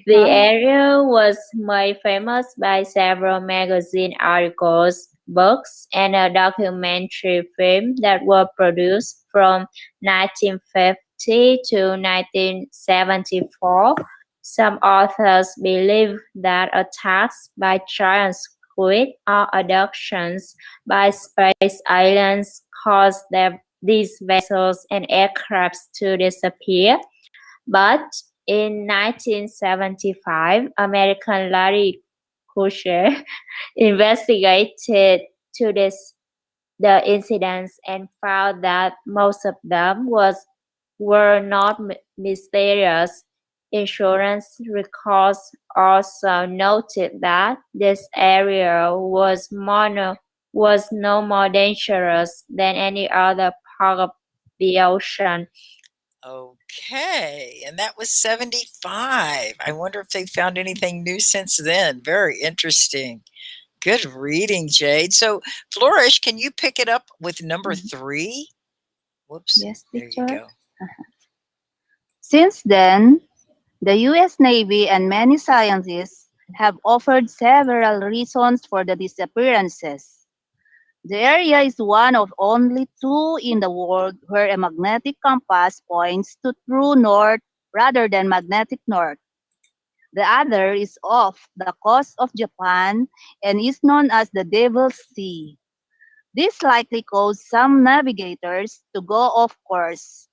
The area was made famous by several magazine articles, books, and a documentary film that were produced from 1950 to 1974. Some authors believe that attacks by giant squid or abductions by space aliens caused these vessels and aircrafts to disappear. But in 1975, American Larry Kusher investigated to this the incidents and found that most of them were not mysterious. Insurance records also noted that this area was no more dangerous than any other part of the ocean. Okay, and that was 75. I wonder if they found anything new since then. Very interesting. Good reading, Jade. So, Flourish, can you pick it up with number 3? Whoops. Yes, There you teacher. go. Since then, the U.S. Navy and many scientists have offered several reasons for the disappearances. The area is one of only 2 in the world where a magnetic compass points to true north rather than magnetic north. The other is off the coast of Japan and is known as the Devil's Sea. This likely caused some navigators to go off course,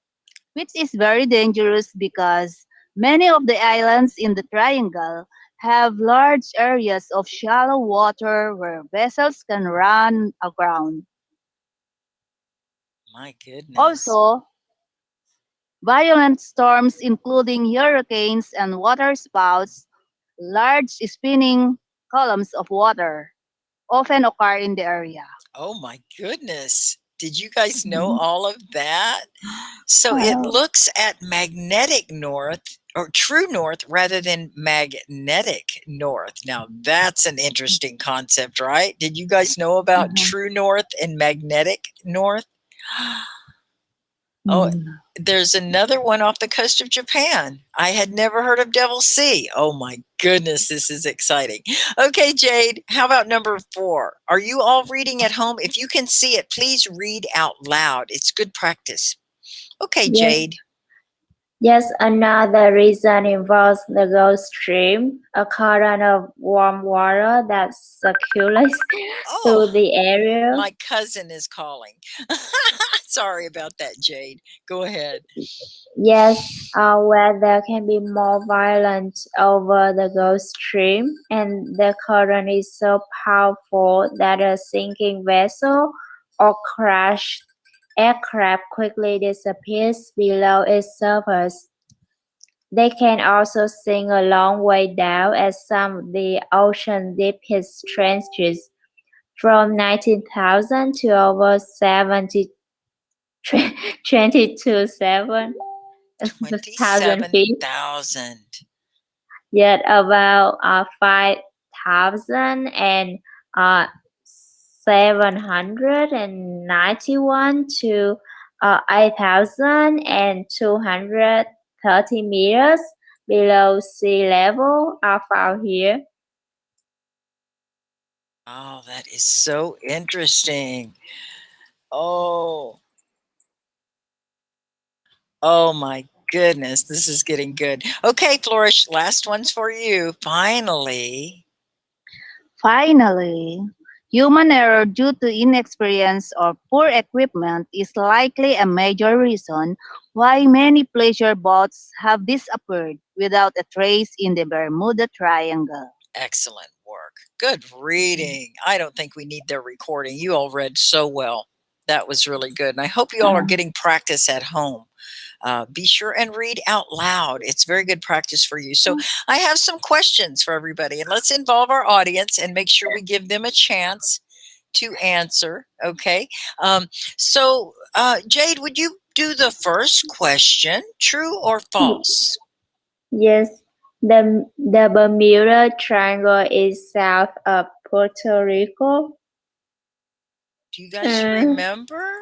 which is very dangerous because many of the islands in the triangle have large areas of shallow water where vessels can run aground. My goodness. Also, violent storms including hurricanes and waterspouts, large spinning columns of water, often occur in the area. Oh my goodness. Did you guys know all of that? So it Well, looks at magnetic north or true north rather than magnetic north. Now that's an interesting concept, right? Did you guys know about true north and magnetic north? Oh, there's another one off the coast of Japan. I had never heard of Devil's Sea. Oh my goodness, this is exciting. Okay, Jade, how about number 4? Are you all reading at home? If you can see it, please read out loud. It's good practice. Okay, Yes. Jade. Yes, another reason involves the Gulf Stream, a current of warm water that circulates through the area. My cousin is calling. Sorry about that, Jade. Go ahead. Yes, weather can be more violent over the Gulf Stream, and the current is so powerful that a sinking vessel or crashed aircraft quickly disappears below its surface. They can also sink a long way down as some of the ocean deepest trenches, from 19,000 to over 22,700 feet. 27,000. Yet about 5,000 and 791 to 8,230 meters below sea level are found here. Oh, that is so interesting. Oh. Oh my goodness, this is getting good. Okay, Flourish, last one's for you. Finally, human error due to inexperience or poor equipment is likely a major reason why many pleasure boats have disappeared without a trace in the Bermuda Triangle. excellent work. Good reading. I don't think we need their recording. You all read so well. That was really good. And I hope you all are getting practice at home. Be sure and read out loud. It's very good practice for you. So I have some questions for everybody, and let's involve our audience and make sure we give them a chance to answer. Okay. Jade, would you do the first question? True or false? Yes, the Bermuda Triangle is south of Puerto Rico. Do you guys remember?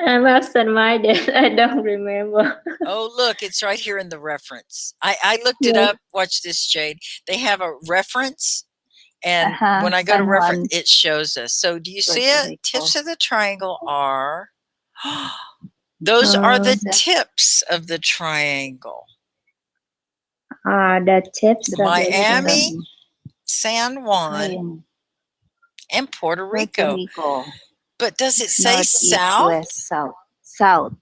I'm absent-minded. I don't remember. Oh, look, it's right here in the reference. I looked it up. Watch this, Jade. They have a reference, and when I go to reference, it shows us. So do you see it? Tips of the triangle are, those are the tips of the triangle. The tips Miami, San Juan, and Puerto Rico. But does it say North, south? East, west, south.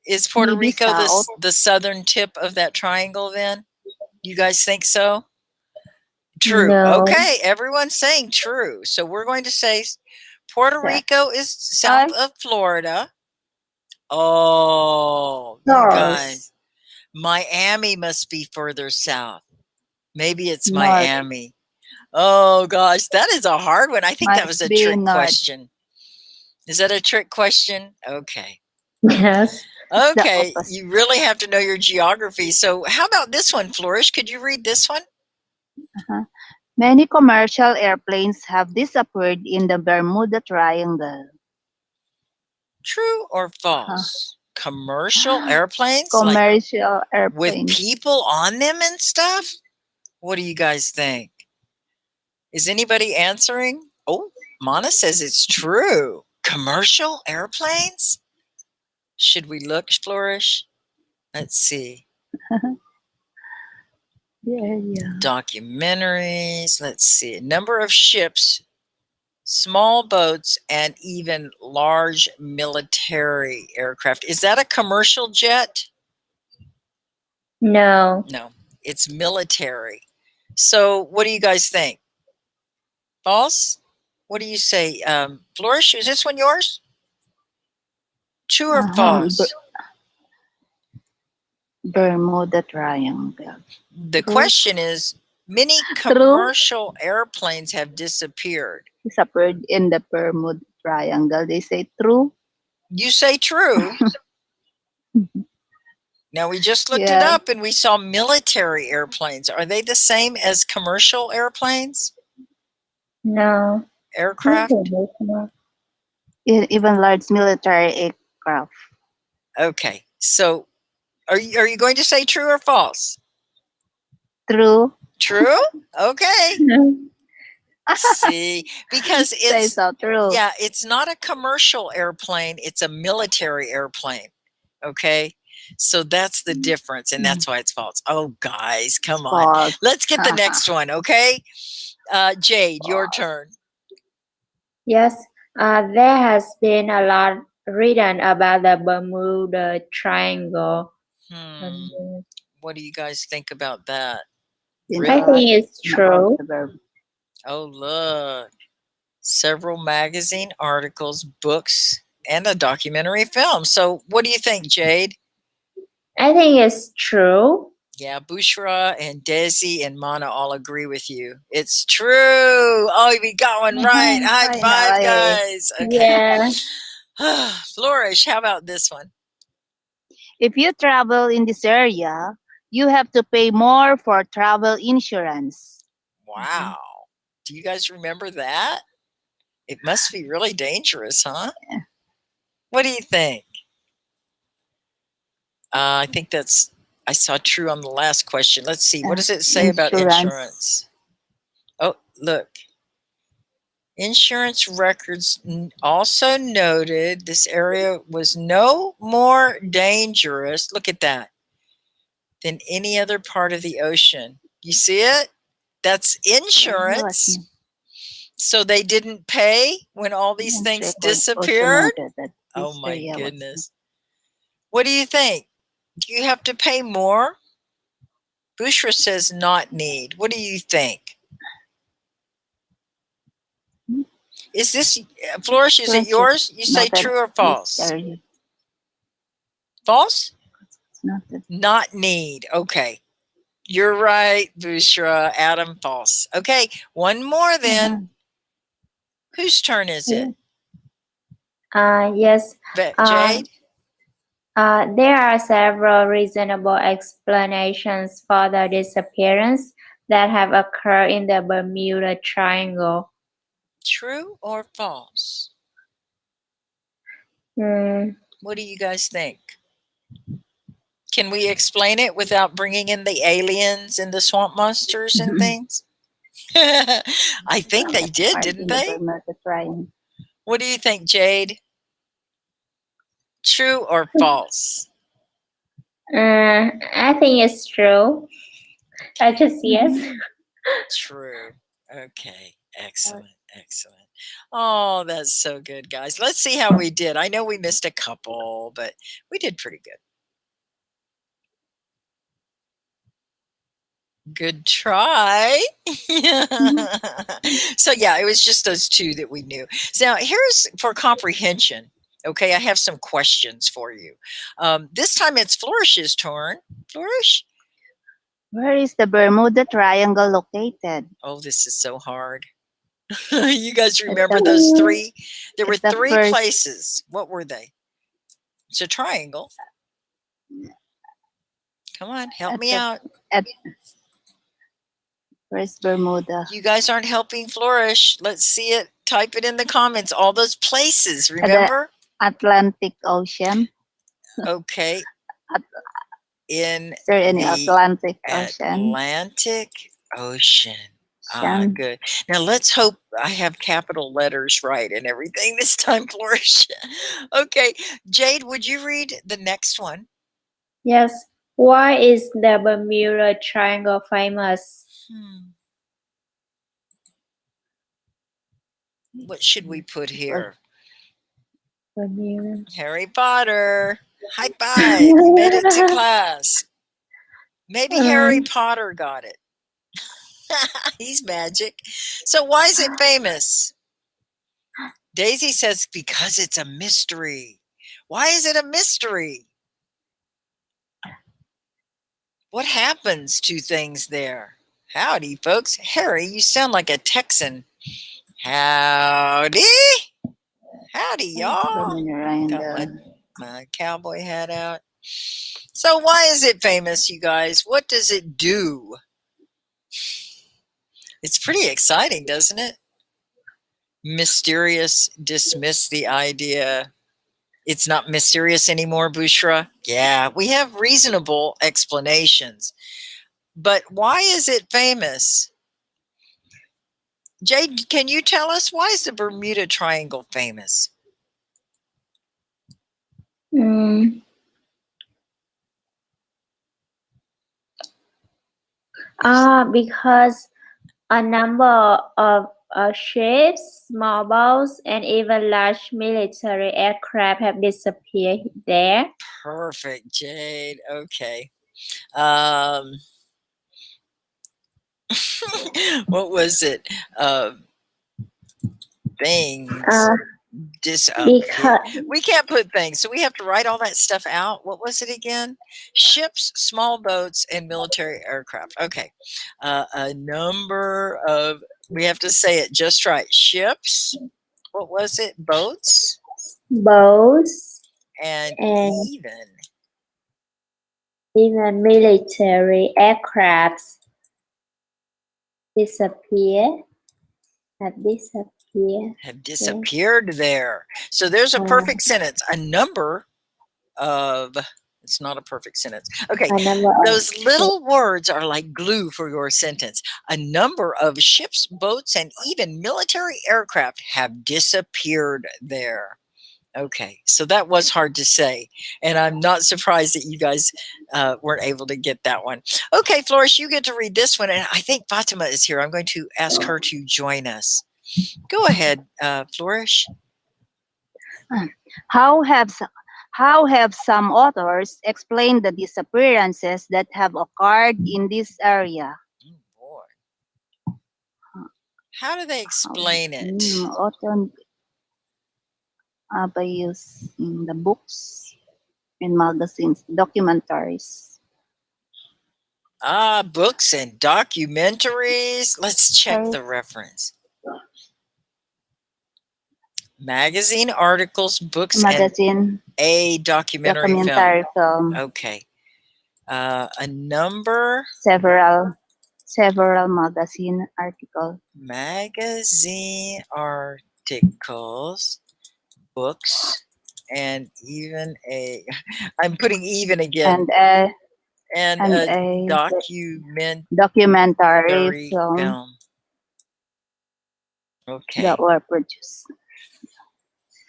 Is Puerto Maybe Rico south. the southern tip of that triangle then? You guys think so? True. No. Okay, everyone's saying true. So we're going to say Puerto Yeah. Rico is south of Florida. Oh, you False. guys. Miami must be further south. Maybe it's North. Miami. Oh gosh, that is a hard one. I think that was Must a be trick north. question. Is that a trick question? Okay. Yes. It's the Okay, opposite. you really have to know your geography. So how about this one, Flourish? Could you read this one? Many commercial airplanes have disappeared in the Bermuda Triangle. True or false? Commercial airplanes like Commercial with airplanes. people on them and stuff? What do you guys think? Is anybody answering? Oh, Mana says it's true. Commercial airplanes? Should we look, Flourish? Let's see. Yeah. Documentaries. Let's see. Number of ships, small boats, and even large military aircraft. Is that a commercial jet? No. No, it's military. So what do you guys think? False? What do you say? Flourish, is this one yours? True or false? Bermuda Triangle. The True. question is, many commercial airplanes have disappeared. Disappeared in the Bermuda Triangle. They say true. You say true. Now, we just looked it Yeah. up and we saw military airplanes. Are they the same as commercial airplanes? No. Aircraft? Even large military aircraft. Okay. So are you going to say true or false? True. True? Okay. See, because Say it's so true. yeah, it's not a commercial airplane, it's a military airplane. Okay? So that's the difference, and that's why it's false. Oh, guys, come on. False. Let's get the next one, okay? Jade, your turn. Yes. There has been a lot written about the Bermuda Triangle. What do you guys think about that? I think it's true. Oh, look. Several magazine articles, books, and a documentary film. So what do you think, Jade? I think it's true. Yeah, Bushra and Desi and Mana all agree with you. It's true. Oh, we got one right. High five, guys. Okay. Yeah. Flourish, how about this one? If you travel in this area, you have to pay more for travel insurance. Wow. Do you guys remember that? It must be really dangerous, huh? What do you think? I think I saw true on the last question. Let's see. What does it say about insurance? Oh, look. Insurance records also noted this area was no more dangerous. Look at that. Than any other part of the ocean. You see it? That's insurance. So they didn't pay when all these things disappeared? Oh my goodness. What do you think? Do you have to pay more? Bushra says not need. What do you think? Is this, Flourish, is it yours? You say true or false? False? Not need. Okay. You're right, Bushra. Adam, false. Okay, one more then. Whose turn is it? Yes. Jade? There are several reasonable explanations for the disappearance that have occurred in the Bermuda Triangle. True or false? What do you guys think? Can we explain it without bringing in the aliens and the swamp monsters and things? I think they did, didn't they? What do you think, Jade? True or false? I think it's true. I just yes. True. Okay. Excellent. Excellent. Oh, that's so good, guys. Let's see how we did. I know we missed a couple, but we did pretty good. Good try. So yeah, it was just those two that we knew. So now here's for comprehension. Okay, I have some questions for you. This time it's Flourish's turn. Flourish. Where is the Bermuda Triangle located? Oh, this is so hard. You guys It's remember the, those three? There were it's the three first places. What were they? It's a triangle. Come on, help at me the out. at where's Bermuda? You guys aren't helping Flourish. Let's see it. Type it in the comments. All those places, The remember? Atlantic Ocean. Okay. At, In is there any the Atlantic Ocean? Atlantic Ocean. Ah, good. Now let's hope I have capital letters right and everything this time, Flourish. Okay. Jade, would you read the next one? Yes. Why is the Bermuda Triangle famous? What should we put here? Bermuda. Harry Potter. High five. You made it to class. Maybe Harry Potter got it. He's magic. So why is it famous? Daisy says because it's a mystery. Why is it a mystery? What happens to things there? Howdy, folks. Harry, you sound like a Texan. Howdy. Howdy, y'all. Got my cowboy hat out. So why is it famous, you guys? What does it do? It's pretty exciting, doesn't it? Mysterious, dismiss the idea. It's not mysterious anymore, Bushra. Yeah, we have reasonable explanations. But why is it famous? Jade, can you tell us why is the Bermuda Triangle famous? Because a number of ships, small boats, and even large military aircraft have disappeared there. Perfect, Jade. Okay. What was it? Things. We can't put things, so we have to write all that stuff out. What was it again? Ships, small boats, and military aircraft. Okay. A number of, we have to say it just right. Ships. What was it? Boats. And even military aircrafts have disappeared there. So there's a perfect sentence. A number of, it's not a perfect sentence. Okay, those little words are like glue for your sentence. A number of ships, boats, and even military aircraft have disappeared there. Okay, so that was hard to say, and I'm not surprised that you guys weren't able to get that one. Okay, Flourish, you get to read this one, and I think Fatima is here. I'm going to ask her to join us. Go ahead, Flourish. How have some authors explained the disappearances that have occurred in this area? Oh, boy. How do they explain it? By using the books and magazines, documentaries. Books and documentaries. Let's check the reference. Magazine articles, books, and a documentary film. Okay. A number. Several magazine articles. Magazine articles, books, and even a, I'm putting even again. And a documentary film. Okay. That were produced.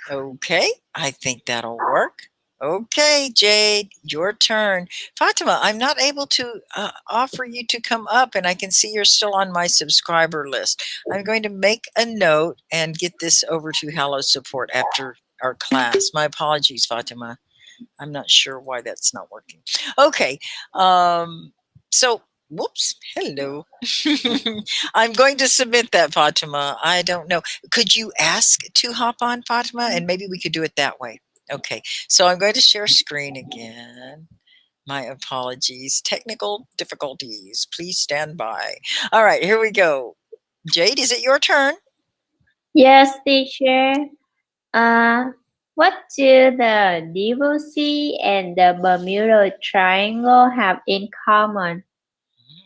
Okay, I think that'll work. Okay, Jade, your turn. Fatima, I'm not able to offer you to come up, and I can see you're still on my subscriber list. I'm going to make a note and get this over to Hello Support after our class. My apologies, Fatima. I'm not sure why that's not working. Okay, so Whoops. Hello. I'm going to submit that, Fatima. I don't know. Could you ask to hop on, Fatima? And maybe we could do it that way. Okay. So I'm going to share screen again. My apologies. Technical difficulties. Please stand by. All right. Here we go. Jade, is it your turn? Yes, teacher. What do the Devil Sea and the Bermuda Triangle have in common?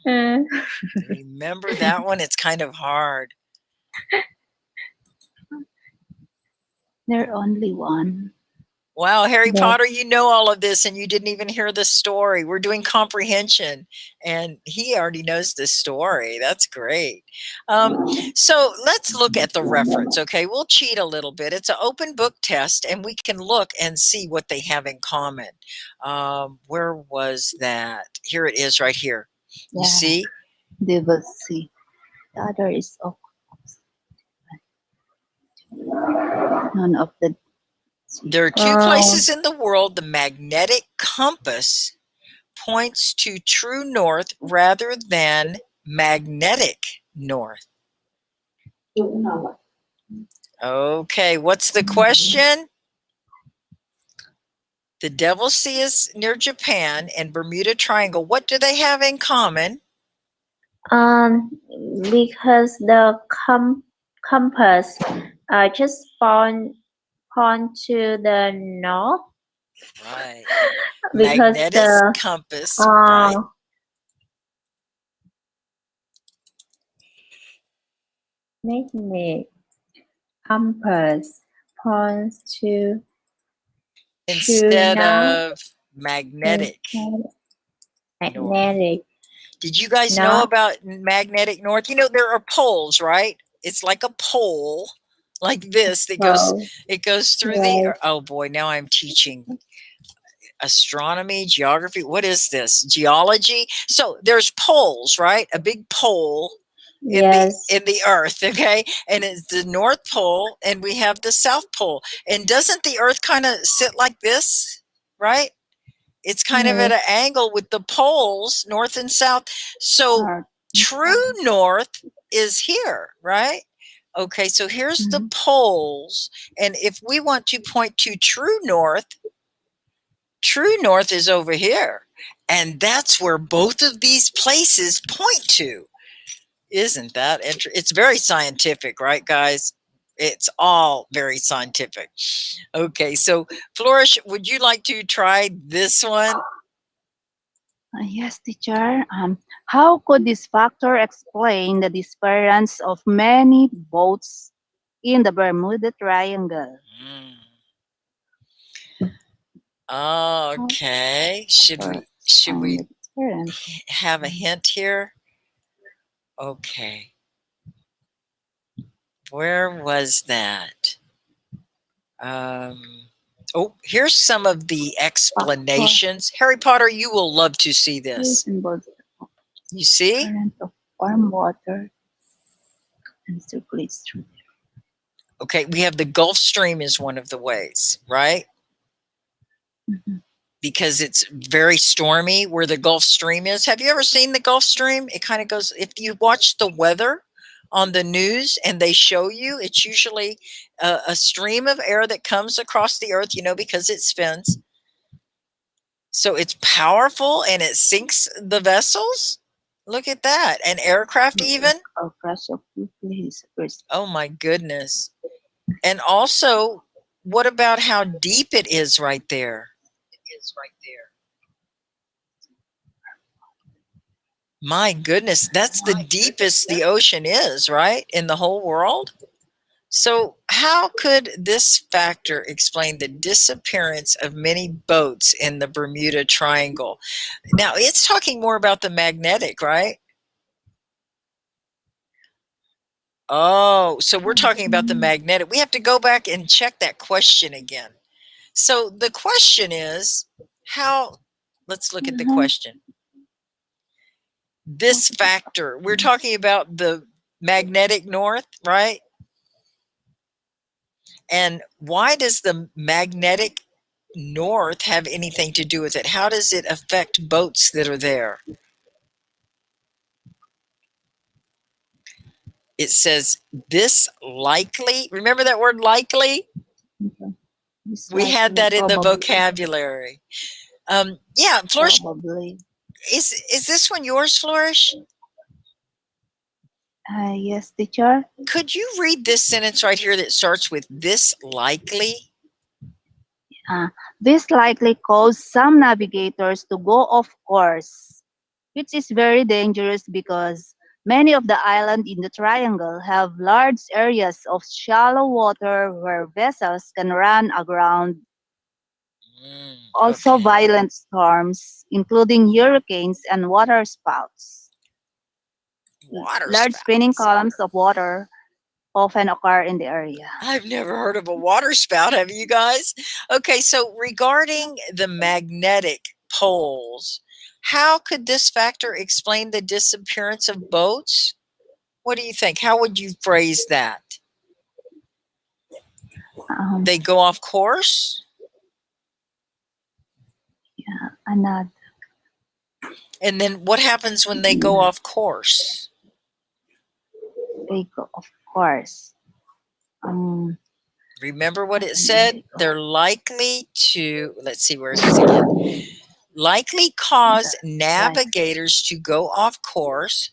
Remember that one? It's kind of hard. There only one. Wow, Harry Yeah. Potter, you know all of this and you didn't even hear the story. We're doing comprehension and he already knows this story. That's great. So let's look at the reference, okay? We'll cheat a little bit. It's an open book test and we can look and see what they have in common. Where was that? Here it is right here. You see? Devil Sea. The other is of none of the. There are two places in the world the magnetic compass points to true north rather than magnetic north. Okay, what's the question? The Devil Sea is near Japan and Bermuda Triangle. What do they have in common? Because the compass just point to the north. Right. Because Magnetic compass, right? Magnetic compass points to Instead north. of magnetic. Magnetic. Did you guys know about magnetic north? You know, there are poles, right? It's like a pole like this that goes, it goes through the, oh boy, now I'm teaching astronomy, geography. What is this? Geology. So there's poles, right? A big pole in the earth, okay? And it's the North Pole and we have the South Pole. And doesn't the earth kind of sit like this, right? It's kind of at an angle with the poles, north and south. So true north is here, right? Okay, so here's the poles. And if we want to point to true north is over here. And that's where both of these places point to. Isn't that interesting? It's very scientific, right, guys? It's all very scientific. Okay, so Flourish, would you like to try this one? Yes, teacher. How could this factor explain the disappearance of many boats in the Bermuda Triangle? Okay. Should we have a hint here? Okay. Where was that? Oh, here's some of the explanations. Harry Potter, you will love to see this. You see? Current of warm water and circulates through. Okay, we have the Gulf Stream is one of the ways, right? Because it's very stormy where the Gulf Stream is. Have you ever seen the Gulf Stream? It kind of goes, if you watch the weather on the news and they show you, it's usually a stream of air that comes across the earth, you know, because it spins. So it's powerful and it sinks the vessels. Look at that. An aircraft even. Oh my goodness. And also, what about how deep it is right there? My goodness, that's the deepest the ocean is, right? In the whole world. So how could this factor explain the disappearance of many boats in the Bermuda Triangle? Now, it's talking more about the magnetic, right? Oh, so we're talking about the magnetic. We have to go back and check that question again. So the question is, let's look at the question. This factor, we're talking about the magnetic north, right? And why does the magnetic north have anything to do with it? How does it affect boats that are there? it says this likely. Remember that word likely? We had that in the vocabulary. Yeah, Flourish. Probably. Is this one yours, Flourish? Yes, teacher. Could you read this sentence right here that starts with this likely? This likely caused some navigators to go off course, which is very dangerous because many of the islands in the triangle have large areas of shallow water where vessels can run aground. Also, Okay. violent storms, including hurricanes and waterspouts. Large spinning columns of water often occur in the area. I've never heard of a water spout. Have you guys? Okay, so regarding the magnetic poles, how could this factor explain the disappearance of boats? What do you think? How would you phrase that? They go off course? Yeah, another. And then what happens when they go off course? They go off course. Remember what it said? They're likely to, let's see, where it is again. Likely cause navigators to go off course,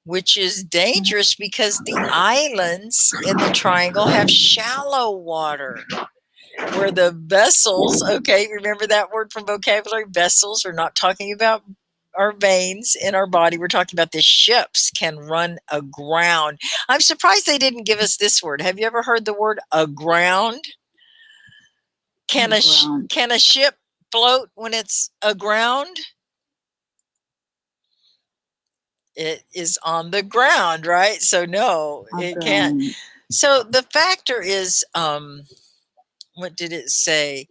which is dangerous because the islands in the triangle have shallow water where the vessels, okay, remember that word from vocabulary? Vessels, we're not talking about our veins in our body. We're talking about the ships can run aground. I'm surprised they didn't give us this word. Have you ever heard the word aground? Can a ship float when it's aground? It is on the ground, right? So no, it can't. So the factor is, what did it say?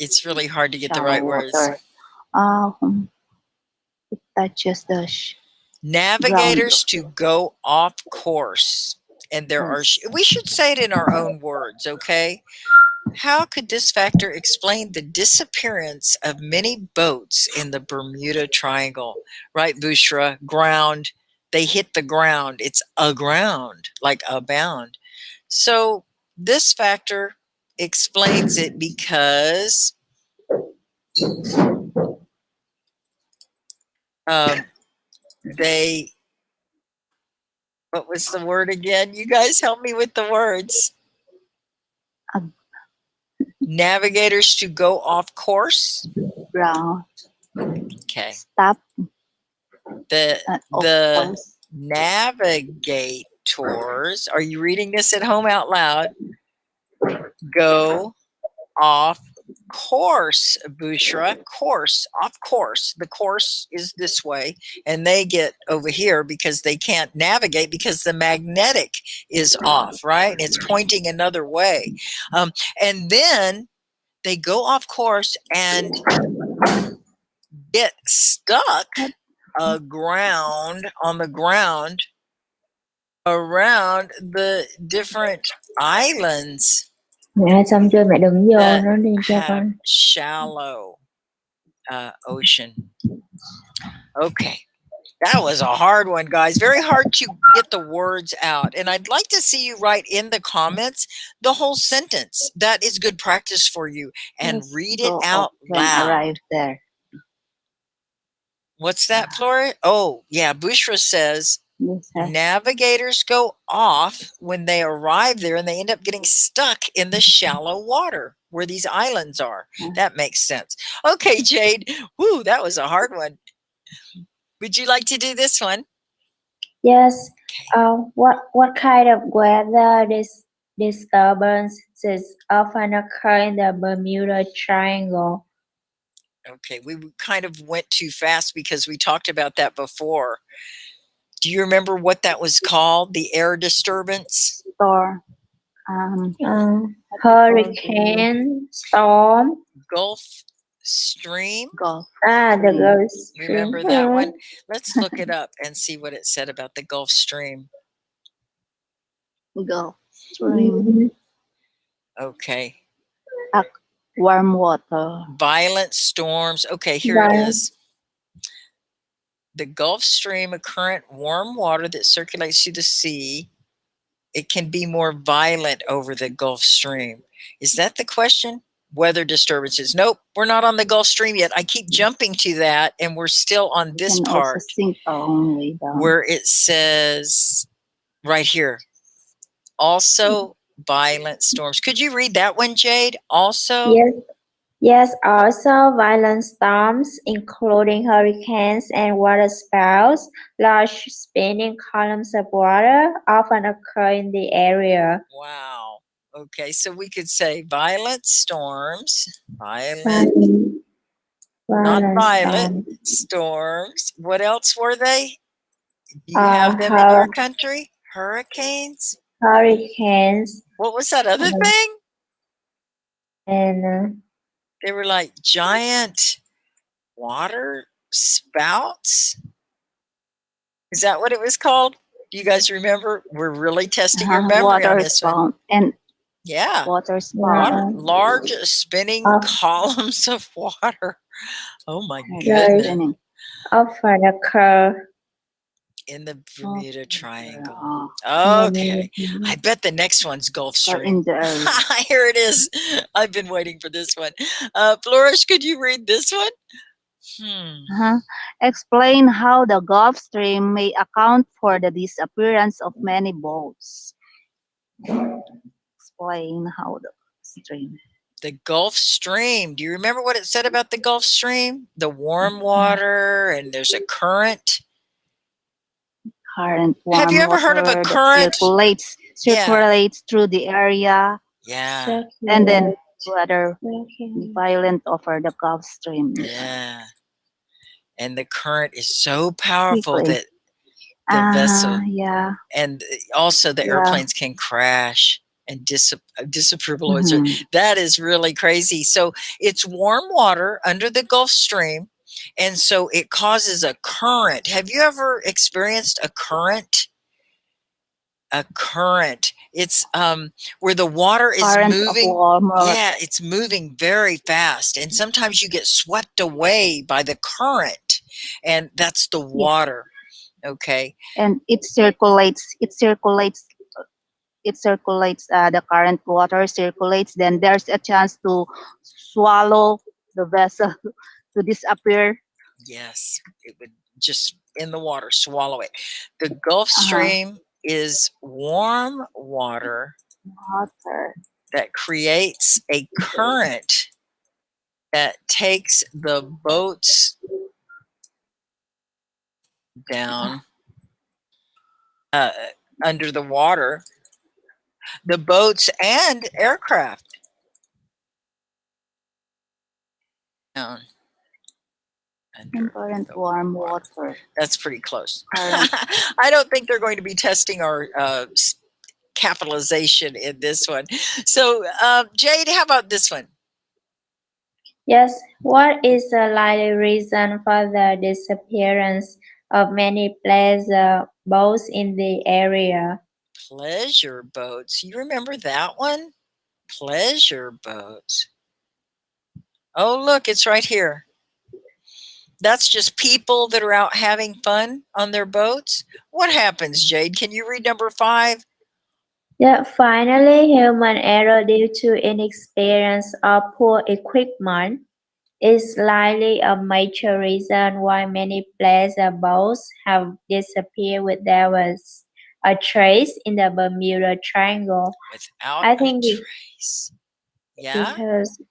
It's really hard to get the right words. It touches the navigators to go off course. And there are, we should say it in our own words, okay? How could this factor explain the disappearance of many boats in the Bermuda Triangle? Right, Bushra? Ground. They hit the ground. It's aground, like abound. So this factor explains it because they, what was the word again? You guys help me with the words. Navigators to go off course. Okay. Stop. The navigators, are you reading this at home out loud? Go off course, Bushra. Course, off course. The course is this way, and they get over here because they can't navigate because the magnetic is off, right? And it's pointing another way. And then they go off course and get stuck on the ground around the different islands. Xong chưa mẹ đừng vô nó đi cho con. Shallow ocean. Okay. That was a hard one, guys. Very hard to get the words out. And I'd like to see you write in the comments the whole sentence. That is good practice for you. And read it out loud. Arrive there. What's that, Flora? Oh, yeah. Bushra says, navigators go off when they arrive there and they end up getting stuck in the shallow water where these islands are. That makes sense. Okay, Jade. Woo, that was a hard one. Would you like to do this one? Yes. What kind of weather disturbances often occur in the Bermuda Triangle? Okay, we kind of went too fast because we talked about that before. Do you remember what that was called? The air disturbance? Storm. Hurricane, storm. Gulf Stream? Gulf. The Gulf Stream. Remember that one? Let's look it up and see what it said about the Gulf Stream. Gulf Stream. Okay. Warm water. Violent storms. Okay, here it is. The Gulf Stream, a current warm water that circulates through the sea. It can be more violent over the Gulf Stream. Is that the question? Weather disturbances. Nope, we're not on the Gulf Stream yet. I keep jumping to that, and we're still on this part Where where it says right here, also violent storms. Could you read that one, Jade? Also? Yes, also violent storms, including hurricanes and water spouts, large spinning columns of water often occur in the area. Wow. Okay, so we could say violent storms, not violent storms. What else were they? Do you have them in your country? Hurricanes? Hurricanes What was that other thing? and They were like giant water spouts. Is that what it was called? Do you guys remember? We're really testing your memory on this one. And Yeah. water spout. Large spinning columns of water. Oh my goodness. often occur In the Bermuda Triangle. Okay. I bet the next one's Gulf Stream. Here it is. I've been waiting for this one. Flourish, could you read this one? Explain how the Gulf Stream may account for the disappearance of many boats. Explain how the stream. The Gulf Stream. Do you remember what it said about the Gulf Stream? The warm water, and there's a current. Have you ever heard of a current? Circulates through the area. Yeah. And then weather violent over the Gulf Stream. Yeah. And the current is so powerful that the vessel, and also the airplanes can crash, and disapproval. That is really crazy. So it's warm water under the Gulf Stream, and so it causes a current. Have you ever experienced a current? A current. It's where the water is moving. Yeah, it's moving very fast, and sometimes you get swept away by the current, and that's the water. Okay. And it circulates. The current water circulates. Then there's a chance to swallow the vessel, to disappear. Yes, it would just in the water swallow it. The Gulf Stream is warm water that creates a current that takes the boats down under the water, the boats and aircraft down under current warm water. That's pretty close. I don't think they're going to be testing our capitalization in this one. So, Jade, how about this one? Yes. What is the likely reason for the disappearance of many pleasure boats in the area? Pleasure boats. You remember that one? Pleasure boats. Oh, look, it's right here. That's just people that are out having fun on their boats. What happens, Jade? Can you read number 5? Yeah, finally, human error due to inexperience or poor equipment is likely a major reason why many pleasure boats have disappeared with there was a trace in the Bermuda Triangle. Without I think a trace. Yeah. Because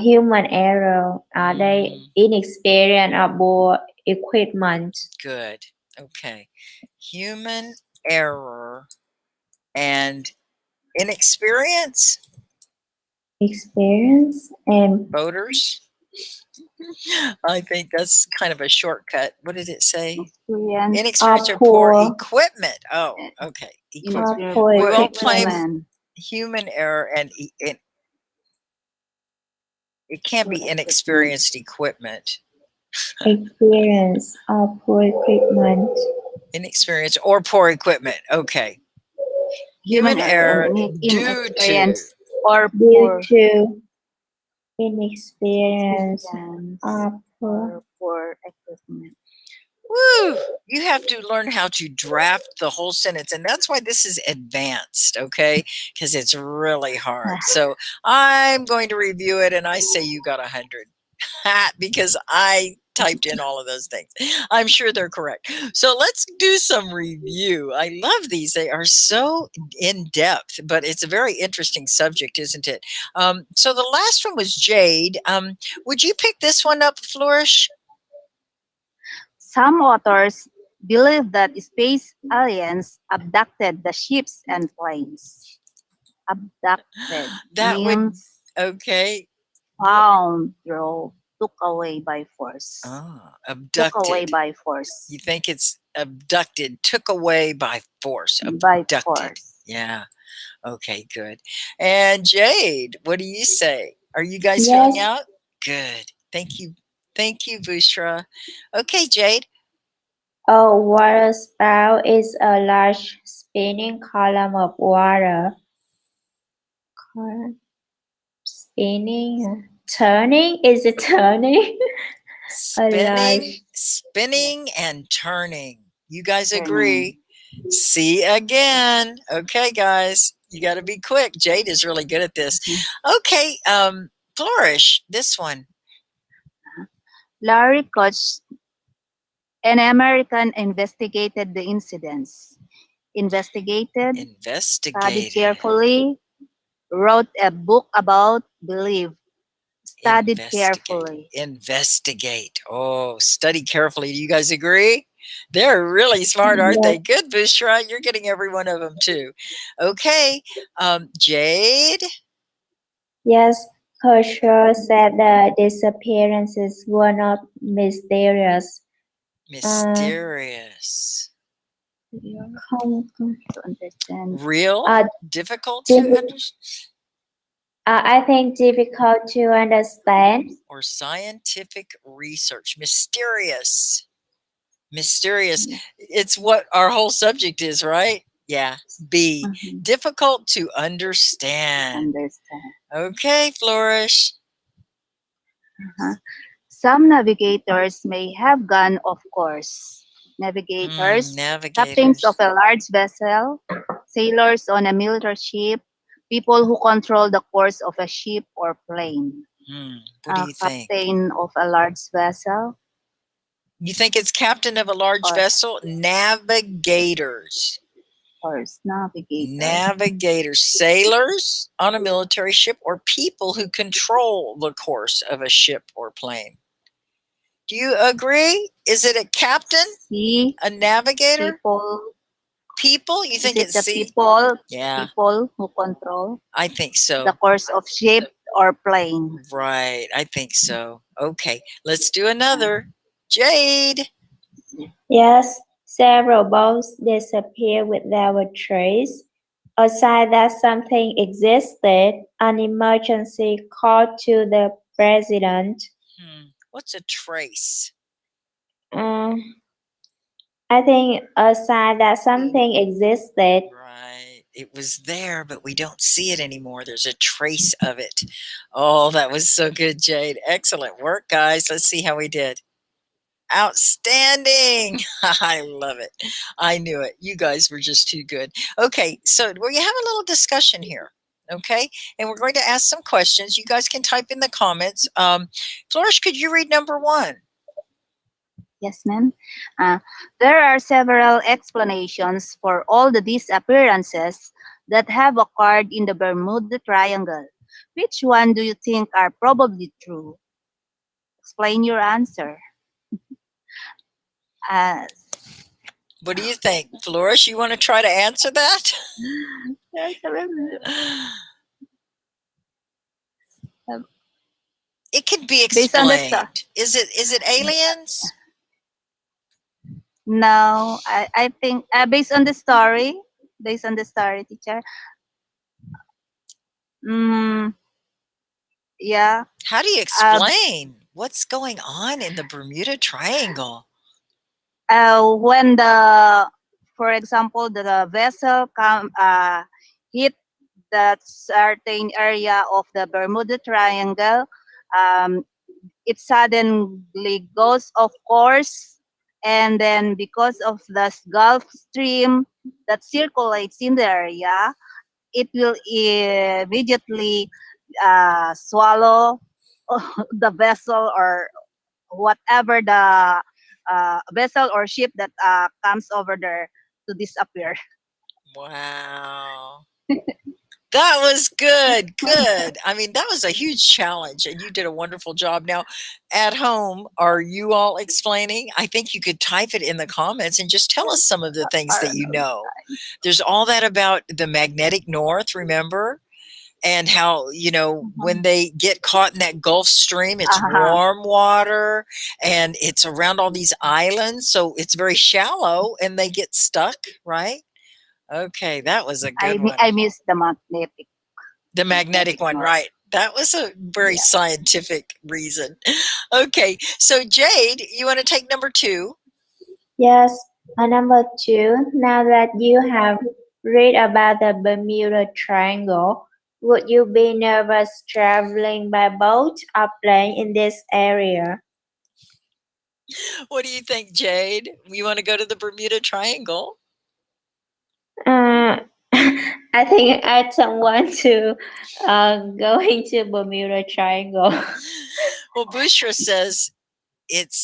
human error, they inexperienced or poor equipment. Good. Okay. Human error and inexperience. Experience and Boaters. I think that's kind of a shortcut. What did it say? Inexperience or poor equipment. Oh, okay. We won't claim human error, and it can't be inexperienced equipment. Experience or poor equipment. Inexperience or poor equipment. Okay. Human error due to inexperience or poor equipment. Woo! You have to learn how to draft the whole sentence. And that's why this is advanced, okay? Because it's really hard. So I'm going to review it and I say you got 100 because I typed in all of those things. I'm sure they're correct. So let's do some review. I love these. They are so in depth, but it's a very interesting subject, isn't it? So the last one was Jade. Would you pick this one up, Flourish? Some authors believe that space aliens abducted the ships and planes. Abducted That would, means okay. found, drove, took away by force. Took away Abducted. by force. You think it's abducted, took away by force. By Abducted. force. Yeah. Okay, good. And Jade, what do you say? Are you guys Yes. filling out? Good. Thank you. Thank you, Bushra. Okay, Jade. A water spout is a large spinning column of water. Spinning, turning? Is it turning? Spinning and turning. You guys agree? See again. Okay, guys. You got to be quick. Jade is really good at this. Okay, Flourish, this one. Larry Koch, an American, investigated the incidents. Investigated, studied carefully, wrote a book about belief. Studied carefully. Investigate. Oh, study carefully. Do you guys agree? They're really smart, aren't they? Good, Bushra. You're getting every one of them too. Okay, Jade. Yes, Kershaw said the disappearances were not mysterious. Mysterious. To understand. Real? Difficult to understand? I think difficult to understand. Or scientific research. Mysterious. Mysterious. It's what our whole subject is, right? Yeah. B. Difficult to understand. Okay, Flourish. Some navigators may have gone off course. Navigators, captains of a large vessel, sailors on a military ship, people who control the course of a ship or plane. What do you think? Captain of a large vessel. You think it's captain of a large vessel? Navigators. Course, navigators. Navigators, sailors on a military ship, or people who control the course of a ship or plane. Do you agree? Is it a captain? C. A navigator? People. People? You think it's the C? People? Yeah. People who control. I think so. The course of ship or plane. Right. I think so. Okay. Let's do another. Jade. Yes, several boats disappeared without a trace. A sign that something existed, an emergency call to the president. What's a trace? I think a sign that something existed. Right. It was there, but we don't see it anymore. There's a trace of it. Oh, that was so good, Jade. Excellent work, guys. Let's see how we did. Outstanding. I love it. I knew it. You guys were just too good. Okay, so we have a little discussion here. Okay, and we're going to ask some questions. You guys can type in the comments. Flourish, could you read number 1? Yes, ma'am. There are several explanations for all the disappearances that have occurred in the Bermuda Triangle. Which one do you think are probably true? Explain your answer. What do you think, Flourish? You want to try to answer that? It could be explained. Is it aliens? No, I think based on the story, teacher. Yeah. How do you explain what's going on in the Bermuda Triangle? When for example, the vessel hit that certain area of the Bermuda Triangle, it suddenly goes off course And then because of the Gulf Stream that circulates in the area, it will immediately swallow the vessel or whatever the vessel or ship that comes over there to disappear. Wow. That was good. Good. I mean, that was a huge challenge, and you did a wonderful job. Now, at home, are you all explaining? I think you could type it in the comments and just tell us some of the things that you know. There's all that about the magnetic north, remember? And how, when they get caught in that Gulf Stream, it's warm water and it's around all these islands. So it's very shallow and they get stuck, right? Okay, that was a good one. I miss the magnetic. The magnetic one, north. right. That was a very Yeah. scientific reason. Okay, so Jade, you want to take number 2? Yes, number 2. Now that you have read about the Bermuda Triangle, would you be nervous traveling by boat or plane in this area? What do you think, Jade? You want to go to the Bermuda Triangle? Uh, I think I don't want to go into Bermuda Triangle. Well, Bushra says it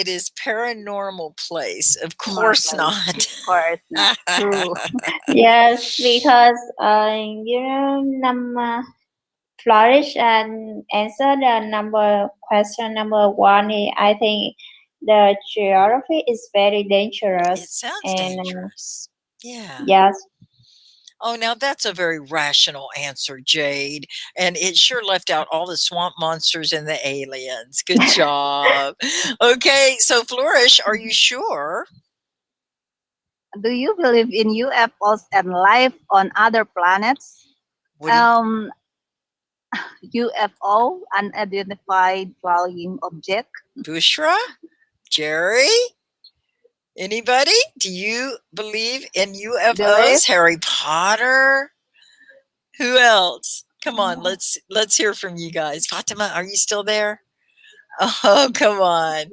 is paranormal place. Of course not. Of course not. True. Yes, because Flourish and answer the question number 1. I think the geography is very It dangerous, sounds and dangerous. Yeah. yes, Oh, now that's a very rational answer, Jade. And it sure left out all the swamp monsters and the aliens. Good job. Okay, so Flourish, are you sure? Do you believe in UFOs and life on other planets? What do UFO, unidentified flying object. Bushra? Jerry? Anybody? Do you believe in UFOs? Believe? Harry Potter? Who else? Come on, let's hear from you guys. Fatima, are you still there? Oh, come on.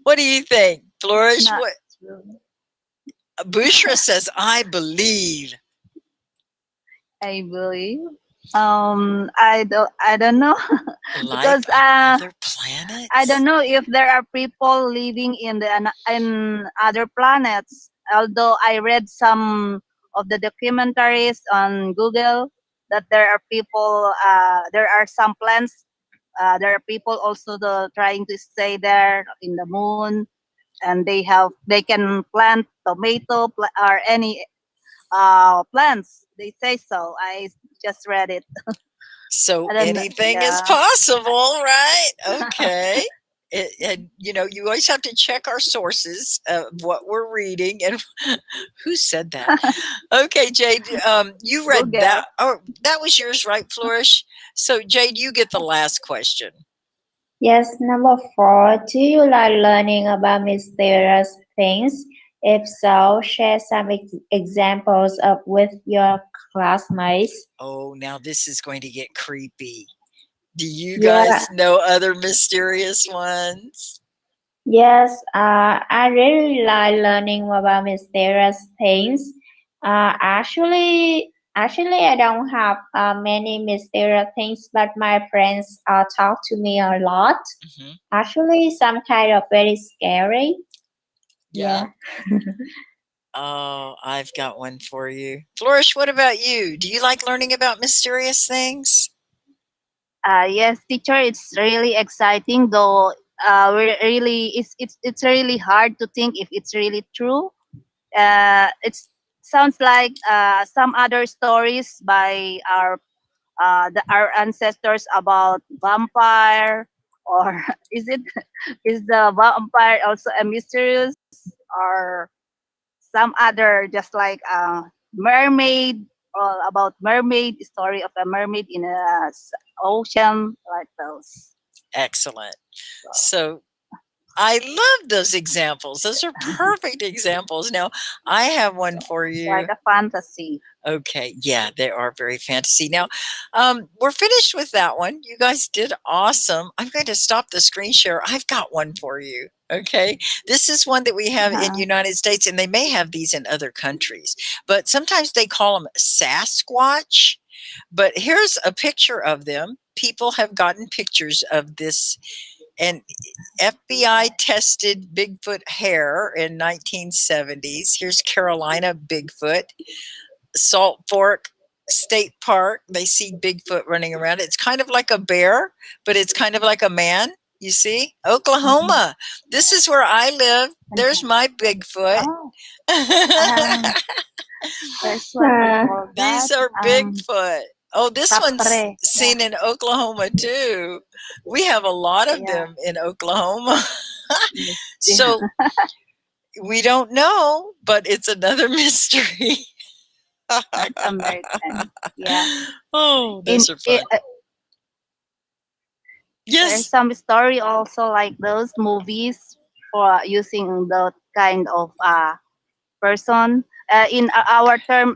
What do you think? Flourish? Not What? true. Bushra says, I believe. I believe. I don't know Life because on other planets? I don't know if there are people living in other planets. Although I read some of the documentaries on Google that there are people, there are some plants. There are people also trying to stay there in the moon, and they can plant tomato or any plants. They say so. I just read it. So I don't know. anything is Yeah. possible, right? Okay. And you always have to check our sources of what we're reading. And who said that? Okay, Jade, you read Google. that. Oh, that was yours, right, Flourish? So, Jade, you get the last question. yes. Number 4. Do you like learning about mysterious things? If so, share some examples with your classmates. Oh, now this is going to get creepy. Do you Yeah. guys know other mysterious ones? Yes, I really like learning about mysterious things. Actually, I don't have many mysterious things, but my friends talk to me a lot. Mhm. Actually, some kind of very scary. Yeah. Oh, I've got one for you. Flourish, what about you? Do you like learning about mysterious things? Yes, teacher, it's really exciting. Though it's really hard to think if it's really true. It sounds like some other stories by our ancestors about vampire, or is the vampire also a mysterious, or some other just like mermaid, or about mermaid story of a mermaid in a ocean, like those. Excellent. So I love those examples. Those are perfect examples. Now, I have one for It's you. like a fantasy. Okay, yeah, they are very fantasy. Now, we're finished with that one. You guys did awesome. I'm going to stop the screen share. I've got one for you. Okay, this is one that we have in United States, and they may have these in other countries, but sometimes they call them Sasquatch. But here's a picture of them. People have gotten pictures of this, and FBI tested Bigfoot hair in 1970s. Here's Carolina Bigfoot. Salt Fork State Park. They see Bigfoot running around. It's kind of like a bear, but it's kind of like a man. You see? Oklahoma. This is where I live. There's my Bigfoot. Oh, there's what we call that. These are Bigfoot. Oh, this one's Capre. seen in Oklahoma too. We have a lot of them in Oklahoma. So we don't know, but it's another mystery. North American. Yeah. Oh, those are fun. There's Yes. some story also like those movies for using that kind of person. In our term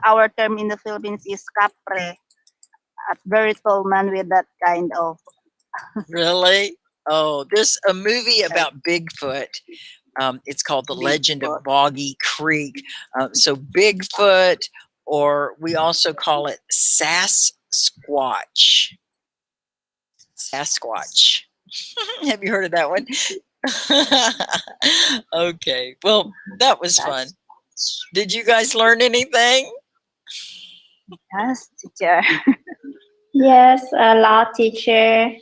in the Philippines is capre, a very tall man with that kind of. Really? Oh, there's a movie about Bigfoot. It's called The Legend of Boggy Creek. So Bigfoot, or we also call it Sasquatch. Sasquatch. Have you heard of that one? Okay. Well, that was fun. Did you guys learn anything? Yes, teacher. Yes, a lot, teacher.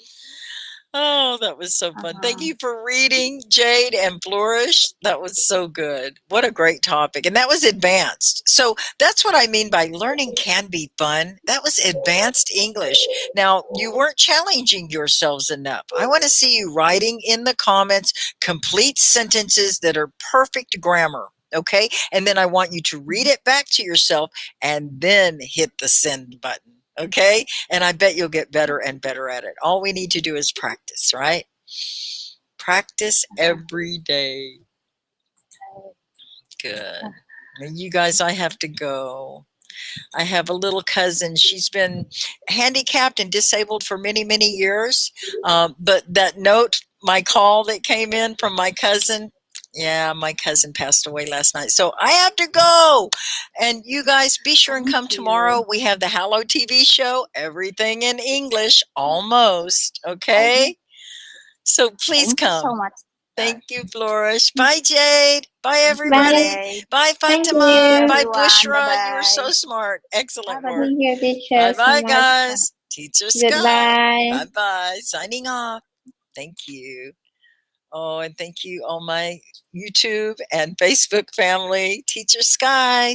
Oh, that was so fun. Thank you for reading, Jade and Flourish. That was so good. What a great topic. And that was advanced. So that's what I mean by learning can be fun. That was advanced English. Now, you weren't challenging yourselves enough. I want to see you writing in the comments complete sentences that are perfect grammar. Okay. And then I want you to read it back to yourself and then hit the send button. Okay. And I bet you'll get better and better at it. All we need to do is practice, right? Practice every day. Good. And you guys, I have to go. I have a little cousin. She's been handicapped and disabled for many, many years. But that note, my call that came in from my cousin, yeah, my cousin passed away last night. So I have to go. And you guys, be sure and come tomorrow. We have the Hallow TV show, everything in English, almost. Okay? So please Thank come. you so much. Thank you, Flourish. Bye, Jade. Bye, everybody. Bye, Fatima. you. Bye, Everyone. Bushra. Bye-bye. You were so smart. Excellent Bye-bye. work. Thank you, teacher. Bye-bye, so much. guys. Teacher Sky. Goodbye. Bye-bye. Signing off. Thank you. Oh, and thank you, all my YouTube and Facebook family. Teacher Sky.